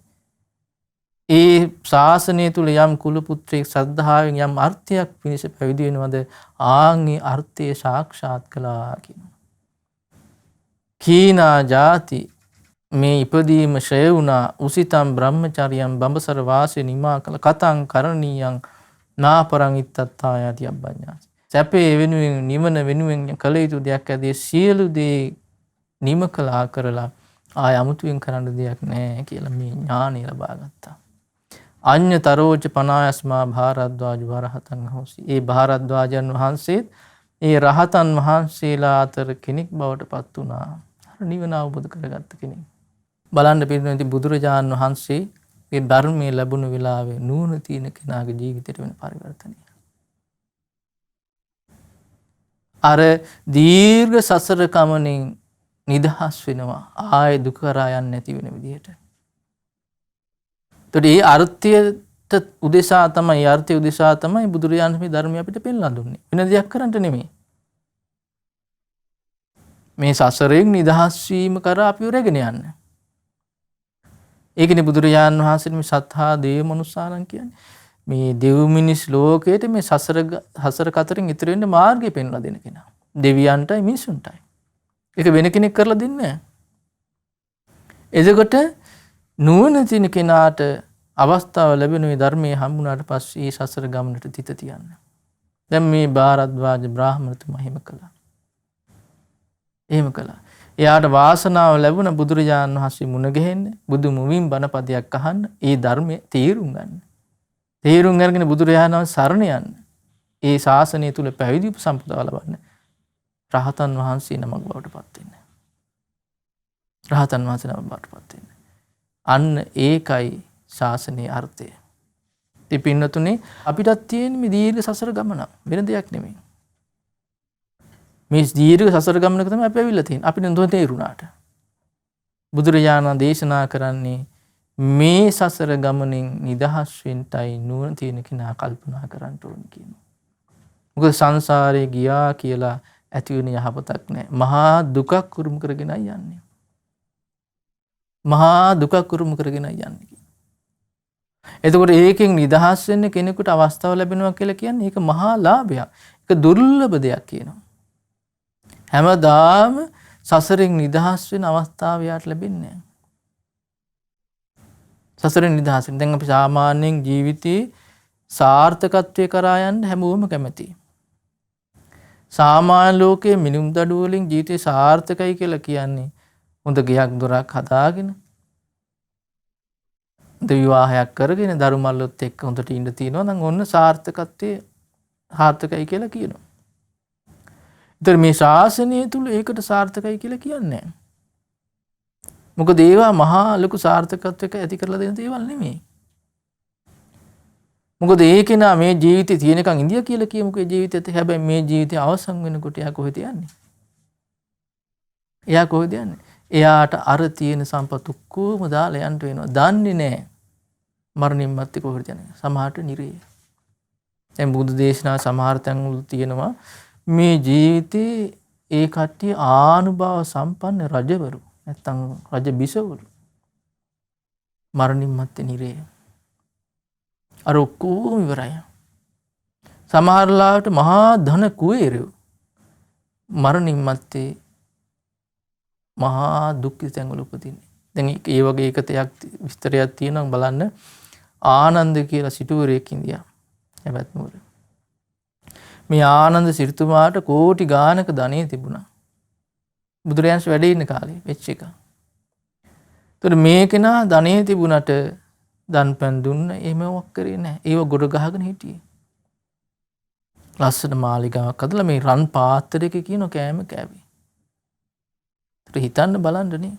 ඒ ශාසනය තුල යම් කුල පුත්‍රයෙක් ශ්‍රද්ධාවෙන් යම් අර්ථයක් පිණිස පැවිදි වෙනවද ආන්ගේ අර්ථය සාක්ෂාත් කළා කියනවා. කීනා ජාති මේ ඉපදීම ශ්‍රේ වුණා උසිතම් බ්‍රහ්මචාරියම් බඹසර වාසය නිමා කළ කතං කරණීයං නාපරං ඉත්තත්තායති අබ්බඤ්ඤාසි. සැපේ වෙනුවෙන් නිවන වෙනුවෙන් කළ යුතු දෙයක් ඇදී සියලු දේ නිම කළා කරලා ආය අමුතුවෙන් කරන්න දෙයක් නැහැ කියලා මේ ඥාණය ලබා ගත්තා. අඤ්ඤතරෝච පනායස්මා භාරද්වාජ වරහතං හොසි. ඒ භාරද්වාජයන් වහන්සේත් ඒ රහතන් වහන්සේලා අතර කෙනෙක් බවට පත් වුණා. අර නිවන අවබෝධ කරගත්ත කෙනෙක්. බලන්න පිළිතුරු බුදුරජාණන් වහන්සේ ඒ ධර්මයේ ලැබුණු වෙලාවේ නුවණ තියෙන කෙනාගේ ජීවිතයට වෙන පරිවර්තනය. අර දීර්ඝ සසර ගමනින් නිදහස් වෙනවා ආයේ දුක කරා යන්නේ නැති වෙන විදිහට. ඒතකොට මේ අර්ථයට උදෙසා තමයි අර්ථය උදෙසා තමයි බුදුරජාණන් මේ ධර්මය අපිට පෙන්ලා දුන්නේ. වෙන දෙයක් කරන්න නෙමෙයි. මේ සසරෙන් නිදහස් වීම කරා අපිව රැගෙන යන්න. ඒකනේ බුදුරජාණන් වහන්සේ මේ සත්හා දේව මනුස්සාරං කියන්නේ. මේ දෙව් මිනිස් ලෝකයේ මේ සසර කතරින් ඉතිර වෙන්න මාර්ගය පෙන්ලා දෙන කෙනා. දෙවියන්ටයි මිනිසුන්ටයි. ඒක වෙන කෙනෙක් කරලා දෙන්නේ නැහැ. එතකොට නුවණ තියෙන කෙනාට අවස්ථාව ලැබෙන මේ ධර්මයේ හම්බුනාට පස්සේ මේ සසර ගමනට තිත තියන්න. දැන් මේ භාරද්වාජ බ්‍රාහ්මණතුමා එහෙම කළා. එහෙම කළා. එයාට වාසනාව ලැබුණ බුදුරජාණන් වහන්සේ මුණ ගැහෙන්න, බුදු මුවින් බණපදයක් අහන්න, ඒ ධර්මයේ තේරුම් ගන්න. තේරුම් අරගෙන බුදුරජාණන් වහන්සේ සරණ යන්න. ඒ ශාසනය තුල පැවිදි උපසම්පදාව ලබන්න. රහතන් වහන්සේ නමක් බවට පත් වෙන්න. රහතන් වහන්සේ නමක් බවට පත් වෙන්න. අන්න ඒකයි ශාසනයේ අර්ථය. ඉතින් පින්නතුනේ අපිටත් තියෙන මේ දීර්ඝ සසර ගමන වෙන දෙයක් නෙමෙයි. මේ දීර්ඝ සසර ගමනක තමයි අපි ඇවිල්ලා තියෙන්නේ. අපිට නෝ තේරුණාට. බුදුරජාණන් දේශනා කරන්නේ මේ සසර ගමනින් නිදහස් වෙන්නයි නුවණ තියෙන කෙනා කල්පනා කරන්න ඕනේ කියනවා. මොකද සංසාරේ ගියා කියලා ඇති වෙන යහපතක් නැහැ. මහා දුකක් උරුම කරගෙනයි යන්නේ. මහා දුකක් උරුම කරගෙනයි යන්නේ. එතකොට ඒකෙන් නිදහස් වෙන්න කෙනෙකුට අවස්ථාව ලැබෙනවා කියලා කියන්නේ ඒක මහා ලාභයක්. ඒක දුර්ලභ දෙයක් කියනවා. හැමදාම සසරෙන් නිදහස් වෙන අවස්ථාව යාට ලැබෙන්නේ නැහැ. සසරෙන් නිදහස් වෙන. දැන් අපි සාමාන්‍යයෙන් ජීවිතේ සාර්ථකත්වයේ කරා යන්න හැමෝම කැමතියි. සාමාන්‍ය ලෝකයේ මිනුම් දඩුව වලින් ජීවිතේ සාර්ථකයි කියලා කියන්නේ හොඳ ගෙයක් දොරක් හදාගෙන විවාහයක් කරගෙන දරු මල්ලොත් එක්ක හොඳට ඉඳ තියනවා නම් ඔන්න සාර්ථකයි කියලා කියනවා. ඒතර මේ ශාසනය තුල ඒකට සාර්ථකයි කියලා කියන්නේ නැහැ. මොකද ඒවා මහා ලොකු සාර්ථකත්වයක ඇති කරලා දෙන දේවල් නෙමෙයි. මොකද ඒකේ නා මේ ජීවිතේ තියෙනකන් ඉඳිය කියලා කියමුකෝ ජීවිතේත්. හැබැයි මේ ජීවිතය අවසන් වෙනකොට යා කොහෙද යන්නේ? එයා කොහෙද යන්නේ? එයාට අර තියෙන සම්පත් ඔක්කොම දාලා යන්න වෙනවා. දන්නේ නැහැ. මරණින් මත්තේ කොහෙද යන්නේ? සමහරට නිරේ. දැන් බුදු දේශනා සමහර තැන්වල තියෙනවා මේ ජීවිතේ ඒ කට්ටිය ආනුභාව සම්පන්න රජවරු නැත්තම් රජ බිසවරු මරණින් මත්තේ නිරේ. අර ඔක්කොම ඉවරයි. සමහර ලාවට මහා ධන කුවේරයෝ මරණින් මත්තේ මහා දුක්ඛිත තැන්වල උපදින්නේ. දැන් ඒ වගේ එකතයක් විස්තරයක් තියෙනවා බලන්න. ආනන්ද කියලා සිටුවරයෙක් ඉඳියා. හැබැයි නුවර. මේ ආනන්ද සිටුමාට කෝටි ගානක ධනෙ තිබුණා. බුදුරයන්ස් වැඩ ඉන්න කාලේ වෙච්ච එක. ඒතර මේ කෙනා ධනෙ තිබුණට දන්පැන් දුන්න එහෙමවක් කරේ නැහැ. ඒව ගොඩ ගහගෙන හිටියේ. ලස්සන මාලිගාවක් හදලා මේ රන් පාත්‍රයක කියන කෑම කෑවේ. ඒතර හිතන්න බලන්නනේ.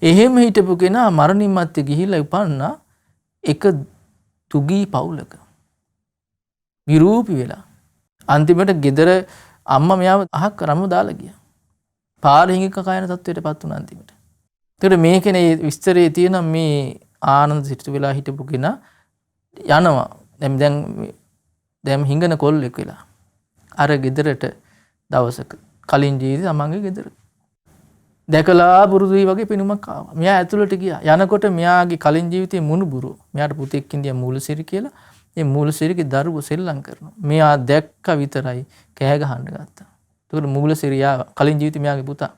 එහෙම හිටපු කෙනා මරණින් මත්තේ ගිහිල්ලා උපන්නා එක තුගී පවුලක. විරූපී වෙලා. අන්තිමට ගෙදර අම්මා මෙයාව අහක් කරම දාලා ගියා. පාරහිඟක කයන තත්ත්වයටපත් වුණා අන්තිමට. ඒතර මේකනේ විස්තරයේ තියෙන මේ ආනන්ද සිටු වෙලා හිටපු කෙනා යනවා. දැන් හිඟන කොල්ලෙක් වෙලා. අර ගෙදරට දවසක කලින් ජීවිතේ තමන්ගේ ගෙදර. දැකලා පුරුදුයි වගේ පෙනුමක් ආවා. මෙයා ඇතුළට ගියා. යනකොට මෙයාගේ කලින් ජීවිතේ මුණුබුරු. මෙයාට පුතෙක් ඉඳියා මූලසිරි කියලා. ඒ මූලසිරිගේ දරුවෝ සෙල්ලම් කරනවා. මෙයා දැක්ක විතරයි කෑ ගහන්න ගත්තා. ඒකට මූලසිරියා කලින් ජීවිතේ මෙයාගේ පුතා.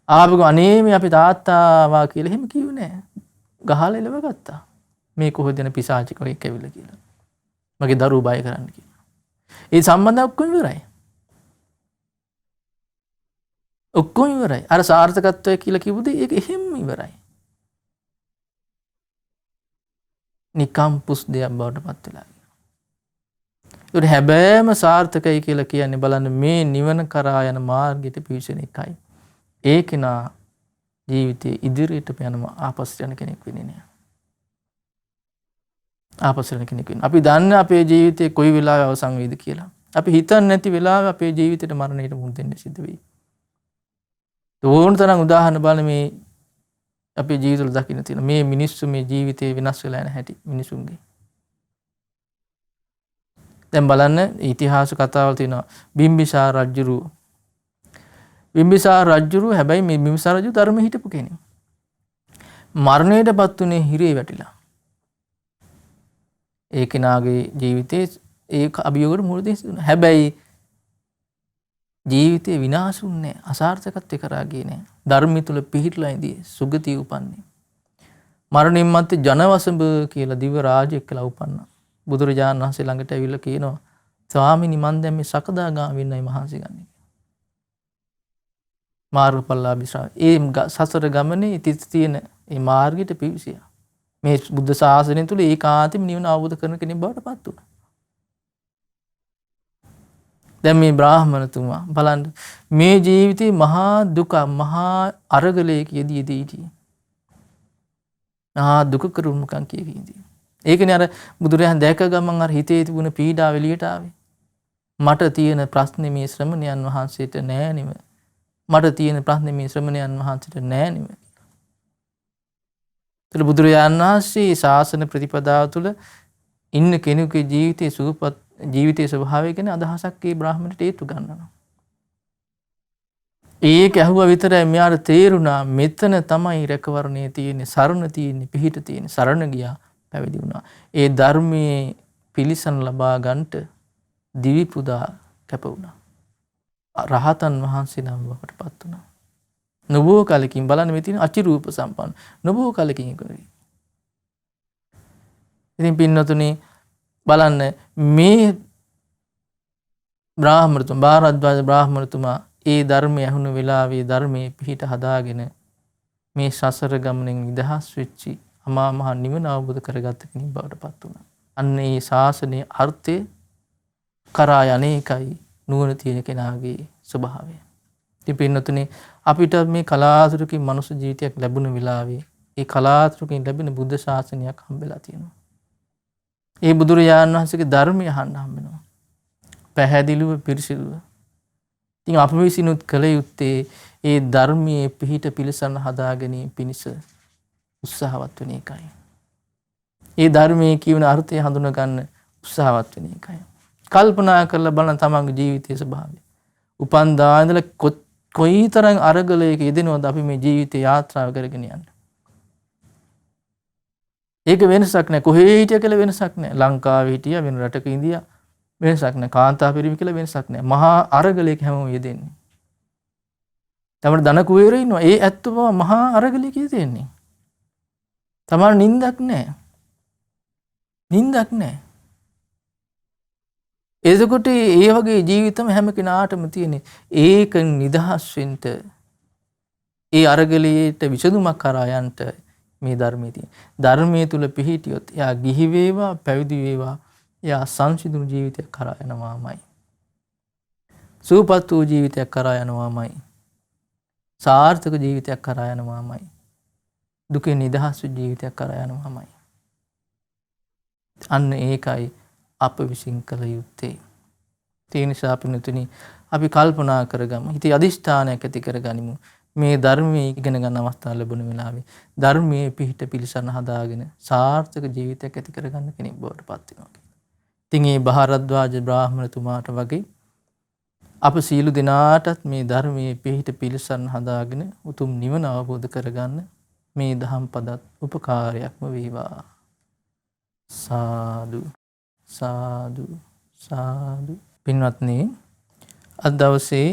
ආපහු අනේ මේ අපේ තාත්තාවා කියලා එහෙම කිව්වේ නෑ. ගහලා එලව ගත්තා. මේ කොහෙද යන පිසාචිකෝ එක්ක ඇවිල්ලා කියලා. මගේ දරුවෝ බය කරන්න කියලා. ඒ සම්බන්ධය ඔක්කොම ඉවරයි. ඔක්කොම ඉවරයි. අර සාර්ථකත්වය කියලා කිව්වද ඒක එහෙම ඉවරයි. නිකම් පුස් දෙයක් බවට පත් වෙලා ගියා. ඒක හැබැයිම සාර්ථකයි කියලා කියන්නේ බලන්න මේ නිවන කරා යන මාර්ගයට පිවිසෙන එකයි. ඒ කෙනා ජීවිතේ ඉදිරියට යනවා ආපස්සට යන කෙනෙක් වෙන්නේ නෑ. ආපස්සට යන කෙනෙක් වෙන්නේ. අපි දන්නේ අපේ ජීවිතේ කොයි වෙලාවෙ අවසන් වෙයිද කියලා. අපි හිතන්නේ නැති වෙලාවෙ අපේ ජීවිතේට මරණයට මුහුණ දෙන්න සිද්ධ වෙයි. ඕන තරම් උදාහරණ බලන්න මේ අපේ ජීවිතවල දකින්න තියෙන මේ මිනිස්සු මේ ජීවිතේ වෙනස් වෙලා යන හැටි මිනිසුන්ගේ. දැන් බලන්න ඉතිහාස කතාවල තියෙනවා බිම්බිසාර රජුරු. බිම්බිසාර රජුරු හැබැයි මේ බිම්බිසාර රජු ධර්ම හිටපු කෙනෙක්. මරණයටපත් උනේ හිරේ වැටිලා. ඒ කෙනාගේ ජීවිතේ ඒක අභියෝගයට මුහුණ දෙන්න. හැබැයි ජීවිතේ විනාශ වුණේ අසාර්ථකත්වය කරා ගියේ නෑ. ධර්මය තුල පිහිටලා ඉඳී සුගතිය උපන්නේ. මරණින් මත්තේ ජනවසඹ කියලා දිව්‍ය රාජ්‍යයක් කියලා උපන්නා. බුදුරජාණන් වහන්සේ ළඟට ඇවිල්ලා කියනවා ස්වාමීනි මන් දැන් මේ සකදාගාමී වෙන්නයි මහන්සි ගන්නේ. මාර්ගඵලලාභී ශ්‍රාවක. ඒ සසර ගමනේ ඉතිරි තියෙන මේ මාර්ගයට පිවිසියා. මේ බුද්ධ ශාසනය තුල ඒකාන්තයෙන් නිවන අවබෝධ කරන කෙනෙක් බවට පත් වුණා. දැන් මේ බ්‍රාහ්මණතුමා බලන්න මේ ජීවිතේ මහා දුක මහා අරගලයක යෙදී හිටියේ. දුක කරුණුකම් කියකින්දී. ඒකනේ අර බුදුරයන් දැක ගමන් අර හිතේ තිබුණ පීඩාව එළියට ආවේ. මට තියෙන ප්‍රශ්නේ මේ ශ්‍රමණයන් වහන්සේට නෑ නෙම. මට තියෙන ප්‍රශ්නේ මේ ශ්‍රමණයන් වහන්සේට නෑ නෙම. ඒතර බුදුරජාණන් වහන්සේ ශාසන ප්‍රතිපදාව තුළ ඉන්න කෙනෙකුගේ ජීවිතයේ සුවපත් ජීවිතයේ ස්වභාවය ගැන අදහසක් ඒ බ්‍රාහ්මණයට ඒතු ගන්නවා. ඒක ඇහුවා විතරයි මෙයාට තේරුණා මෙතන තමයි රැකවරණේ තියෙන්නේ, සරණ තියෙන්නේ, පිහිට තියෙන්නේ. සරණ ගියා, පැවිදි වුණා. ඒ ධර්මයේ පිළිසන් ලබා ගන්නට දිවි පුදා කැප වුණා. රහතන් වහන්සේ නම් වඩටපත් වුණා. නබෝ කලකින් බලන්න මේ තියෙන අචිරූප සම්පන්න. නබෝ කලකින් කරේ. ඉතින් පින්නතුනේ බලන්න මේ බ්‍රාහ්මණතුමා භාරද්වාජ බ්‍රාහ්මණතුමා ඒ ධර්මය ඇහුණු වෙලාවේ ධර්මයේ පිහිට හදාගෙන මේ සසර ගමනෙන් නිදහස් වෙච්චි අමා මහ නිවන අවබෝධ කරගත්ත කෙනෙක් බවට පත් වුණා. අන්න ඒ ශාසනයේ අර්ථය කරා යන්නේකයි නුවණ තියෙන කෙනාගේ ස්වභාවය. ඉතින් පින්නතුනේ අපිට මේ කලාතුරකින් මනුෂ්‍ය ජීවිතයක් ලැබුණ වෙලාවේ ඒ කලාතුරකින් ලැබෙන බුද්ධ ශාසනයක් හම්බෙලා තියෙනවා. ඒ බුදුරජාණන් වහන්සේගේ ධර්මය අහන්න හම්බෙනවා. පැහැදිලිව පිරිසිදුව. ඉතින් අප විසිනුත් කළ යුත්තේ ඒ ධර්මයේ පිහිට පිළිසරණ හදා ගැනීම පිණිස උත්සාහවත් වෙන එකයි. ඒ ධර්මයේ කියවන අර්ථය හඳුනා ගන්න උත්සාහවත් වෙන එකයි. කල්පනා කරලා බලන තමන්ගේ ජීවිතයේ ස්වභාවය. උපන්දා ඉඳලා කොයිතරම් අරගලයක යෙදෙනවද අපි මේ ජීවිතේ යාත්‍රාව කරගෙන යන්නේ. ඒක වෙනසක් නැහැ. කොහේ හිටිය කියලා වෙනසක් නැහැ. ලංකාවේ හිටියා වෙන රටක ඉඳියා වෙනසක් නැහැ. කාන්තා පිරිමි කියලා වෙනසක් නැහැ. මහා අරගලයක හැමෝම යෙදෙන්නේ. තමයි ධන කුවේරය ඉන්නවා. ඒ ඇත්තම මහා අරගලයක යෙදෙන්නේ. තමයි නින්දක් නැහැ. නින්දක් නැහැ. එතකොට ඒ වගේ ජීවිතම හැම කෙනාටම තියෙන ඒක නිදහස් වෙන්න ඒ අරගලයට විසඳුමක් කරා යන්න මේ ධර්මයේ තියෙන. ධර්මයේ තුල පිහිටියොත් එයා ගිහි වේවා පැවිදි වේවා එයා සංසිඳුණු ජීවිතයක් කරා යනවාමයි. සූපත් වූ ජීවිතයක් කරා යනවාමයි. සාර්ථක ජීවිතයක් කරා යනවාමයි. දුකෙන් නිදහස් වූ ජීවිතයක් කරා යනවාමයි. අන්න ඒකයි අප විසින් කළ යුත්තේ. ඒ නිසා පින්තුනි අපි කල්පනා කරගමු. හිතේ අදිෂ්ඨානයක් ඇති කරගනිමු. මේ ධර්මයේ ඉගෙන ගන්න අවස්ථාව ලැබුණ වෙලාවේ ධර්මයේ පිහිට පිළිසරණ හදාගෙන සාර්ථක ජීවිතයක් ඇති කරගන්න කෙනෙක් බවට පත් වෙනවා. ඉතින් මේ බහරද්වාජ බ්‍රාහ්මණතුමාට වගේ අප සියලු දෙනාටත් මේ ධර්මයේ පිහිට පිළිසරණ හදාගෙන උතුම් නිවන අවබෝධ කරගන්න මේ දහම් පදත් උපකාරයක්ම වේවා. සාදු සාදු සාදු. පින්වත්නි, අද දවසේ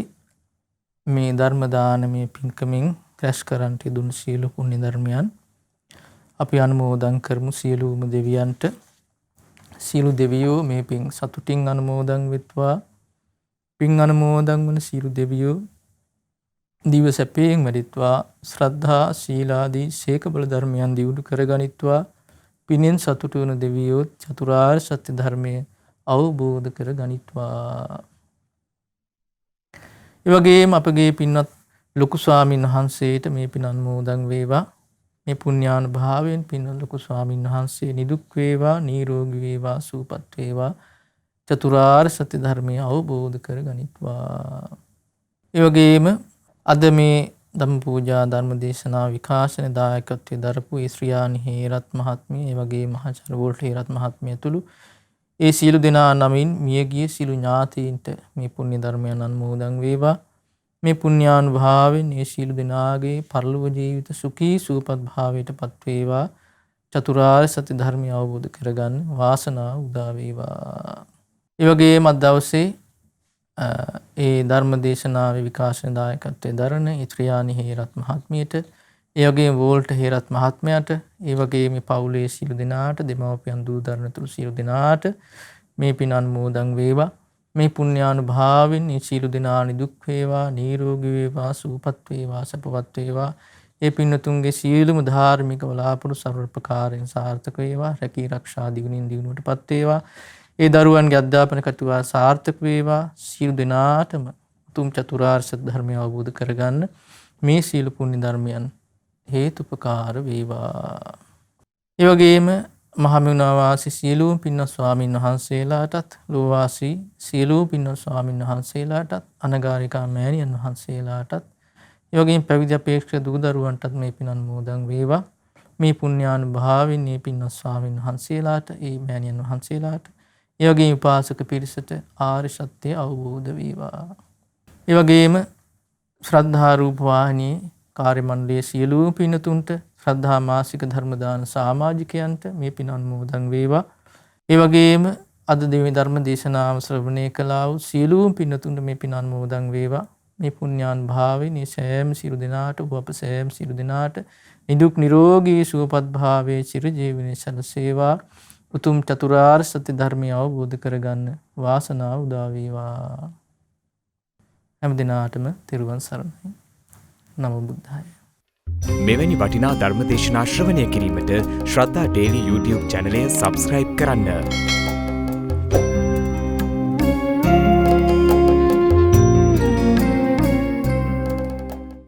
මේ ධර්ම දානමය පින්කමින් රැස් කරන්ට දුන් සියලු පුණ්‍ය ධර්මයන් අපි අනුමෝදන් කරමු. සියලුම දෙවියන්ට සියලු දෙවියෝ මේ පින් සතුටින් අනුමෝදන් වෙත්වා. පින් අනුමෝදන් වන සියලු දෙවියෝ දිව සැපයෙන් වැඩිත්වා. ශ්‍රද්ධා සීලාදී සීක බල ධර්මයන් දියුණු කරගනිත්වා. පිනෙන් සතුටු වන දෙවියෝ චතුරාර්ය සත්‍ය ධර්මය අවබෝධ කරගනිත්වා. ඒ වගේම අපගේ පින්වත් ලොකු ස්වාමීන් වහන්සේට මේ පින් අනුමෝදන් වේවා. මේ පුණ්‍යානුභාවයෙන් පින්වත් ලොකු ස්වාමීන් වහන්සේ නිදුක් වේවා, නිරෝගී වේවා, සුවපත් වේවා. චතුරාර්ය සත්‍ය ධර්මය අවබෝධ කරගනිත්වා. ඒ වගේම අද මේ ධම්ම පූජා ධර්ම දේශනා විකාශන දායකත්වයේ දරපු ඒ ශ්‍රියානි හේරත් මහත්මිය, ඒ වගේම මහාචාර්ය වෝල්ට් හේරත් මහත්මිය ඇතුළු ඒ සියලු දෙනා නමින් මියගිය සියලු ඥාතීන්ට මේ පුණ්‍ය ධර්මයන් අනුමෝදන් වේවා. මේ පුණ්‍යානුභාවයෙන් මේ සියලු දෙනාගේ පරලොව ජීවිත සුඛී සුවපත් භාවයට පත් වේවා. චතුරාර්ය සත්‍ය ධර්මය අවබෝධ කරගන්න වාසනාව උදා වේවා. ඒ වගේම අද දවසේ ඒ ධර්ම දේශනාවේ විකාශන දායකත්වයේ දරන ත්‍රියානි හේරත් මහත්මියට, ඒ වගේම වෝල්ට් හේරත් මහත්මයාට, ඒ වගේම පවුලේ සියලු දෙනාට, දෙමව්පියන් දූ දරුවෝ තුළු සියලු දෙනාට මේ පින් අනුමෝදන් වේවා. මේ පුණ්‍යානුභාවයෙන් මේ සියලු දෙනා නිදුක් වේවා, නිරෝගී වේවා, සුවපත් වේවා, සපවත් වේවා. ඒ පින්නතුන්ගේ සියලුම ධාර්මික බලාපොරොත්තු සර්ව ප්‍රකාරයෙන් සාර්ථක වේවා. රැකී ආරක්ෂා දිගුණින් දියුණුවටපත් වේවා. ඒ දරුවන්ගේ අධ්‍යාපන කටයුතු සාර්ථක වේවා. සියලු දෙනාටම උතුම් චතුරාර්ය සත්‍ය ධර්මය අවබෝධ කරගන්න මේ සීල පුණ්‍ය ධර්මයන් හේතුපකාර වේවා. ඒ වගේම මහමෙවුනා වාසී සියලුම පින්වත් ස්වාමින් වහන්සේලාටත්, ලෝවාසී සියලුම පින්වත් ස්වාමින් වහන්සේලාටත්, අනගාരികා මෑණියන් වහන්සේලාටත්, ඒ වගේම පැවිදි අපේක්ෂක දූ දරුවන්ටත් මේ පින් අනුමෝදන් වේවා. මේ පුණ්‍යානුභාවයෙන් මේ පින්වත් ස්වාමින් වහන්සේලාට, ඒ මෑණියන් වහන්සේලාට, ඒ වගේම උපාසක පිරිසට ආර්ය සත්‍ය අවබෝධ වේවා. ඒ වගේම ශ්‍රද්ධා රූප වාහිනී කාර්ය මණ්ඩලයේ සියලුම පින්තුන්ට, ශ්‍රද්ධා මාසික ධර්ම දාන සමාජිකයන්ට මේ පින් අනුමෝදන් වේවා. ඒ වගේම අද දෙවි ධර්ම දේශනාව ශ්‍රවණය කළා වූ සියලුම පින්තුන්ට මේ පින් අනුමෝදන් වේවා. මේ පුණ්‍යානුභාවයෙන් මේ සෑම සියලු දෙනාට, අප සෑම සියලු දෙනාට නිදුක් නිරෝගී සුවපත් භාවයේ චිරජීවනයේ සැලසේවා. උතුම් චතුරාර්ය සත්‍ය ධර්මය අවබෝධ කරගන්න වාසනාව උදා වේවා. හැම දිනාටම තෙරුවන් සරණයි. නමෝ බුද්ධාය. මෙවැනි වටිනා ධර්ම දේශනා ශ්‍රවණය කිරීමට ශ්‍රද්ධා ඩේලි YouTube චැනලය සබ්ස්ක්‍රයිබ් කරන්න.